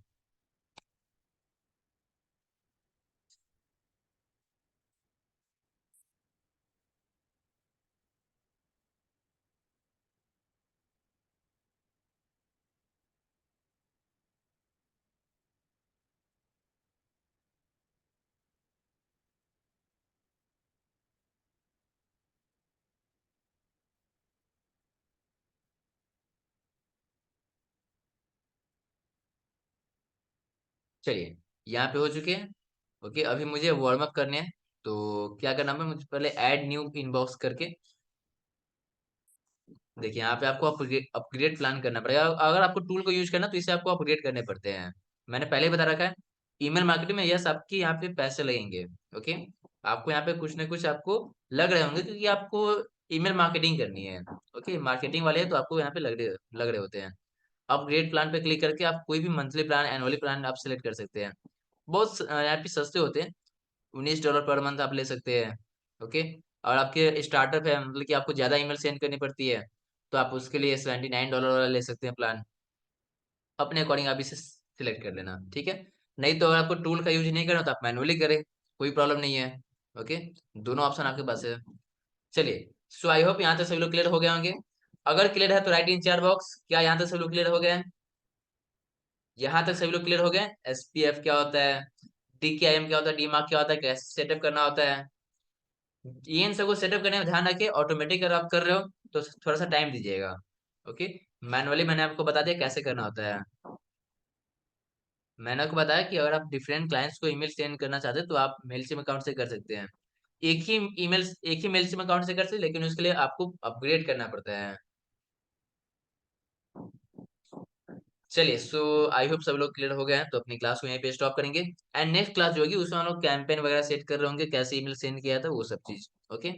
चलिए, यहाँ पे हो चुके हैं। ओके, अभी मुझे वार्म अप करने हैं। तो क्या करना है, मुझे पहले ऐड न्यू इनबॉक्स करके, देखिए यहाँ पे आपको अपग्रेड अपग्रेड प्लान करना पड़ेगा। अगर आपको टूल को यूज करना तो इसे आपको अपग्रेड करने पड़ते हैं। मैंने पहले ही बता रखा है, ईमेल मार्केटिंग में यस आपके यहाँ पे पैसे लगेंगे। ओके। आपको यहाँ पे कुछ ना कुछ आपको लग रहे होंगे, क्योंकि आपको ईमेल मार्केटिंग करनी है। ओके, मार्केटिंग वाले हैं तो आपको यहाँ पे लग रहे होते हैं। अपग्रेड प्लान पे क्लिक करके आप कोई भी मंथली प्लान, एनुअली प्लान आप सिलेक्ट कर सकते हैं। बहुत यहाँ पे सस्ते होते हैं। $19 पर मंथ आप ले सकते हैं। ओके। और आपके स्टार्टअप है, मतलब कि आपको ज्यादा ईमेल सेंड करनी पड़ती है, तो आप उसके लिए $79 वाला ले सकते हैं प्लान। अपने अकॉर्डिंग आप इसे सिलेक्ट कर लेना, ठीक है। नहीं तो अगर आपको टूल का यूज नहीं करना तो आप मैनुअली करें, कोई प्रॉब्लम नहीं है। ओके। दोनों ऑप्शन आपके पास है। चलिए, सो आई होप यहाँ तक सभी लोग क्लियर हो गए होंगे। अगर क्लियर है तो राइट इन चैट बॉक्स, क्या यहाँ तक सभी लोग क्लियर हो गए हैं? यहाँ तक सभी लोग क्लियर हो गए? SPF क्या होता है, DKIM क्या होता है, डीमार्क क्या होता है, कैसे सेटअप करना होता है, ये इन सबको सेटअप करने में ध्यान रखिए। ऑटोमेटिक अगर आप कर रहे हो तो थोड़ा सा टाइम दीजिएगा। ओके। मैनुअली मैंने आपको बता दिया कैसे करना होता है। मैंने आपको बताया कि अगर आप डिफरेंट क्लाइंट्स को ईमेल सेंड करना चाहते हैं तो आप मेलचिम अकाउंट से कर सकते हैं। एक ही मेलचिम अकाउंट से कर सकते हैं, लेकिन उसके लिए आपको अपग्रेड करना पड़ता है। चलिए, सो आई होप सब लोग क्लियर हो गए हैं, तो अपनी क्लास को यहीं पे स्टॉप करेंगे। एंड नेक्स्ट क्लास जो होगी उसमें हम लोग कैंपेन वगैरह सेट कर रहे होंगे, कैसे ईमेल सेंड किया था वो सब चीज। ओके।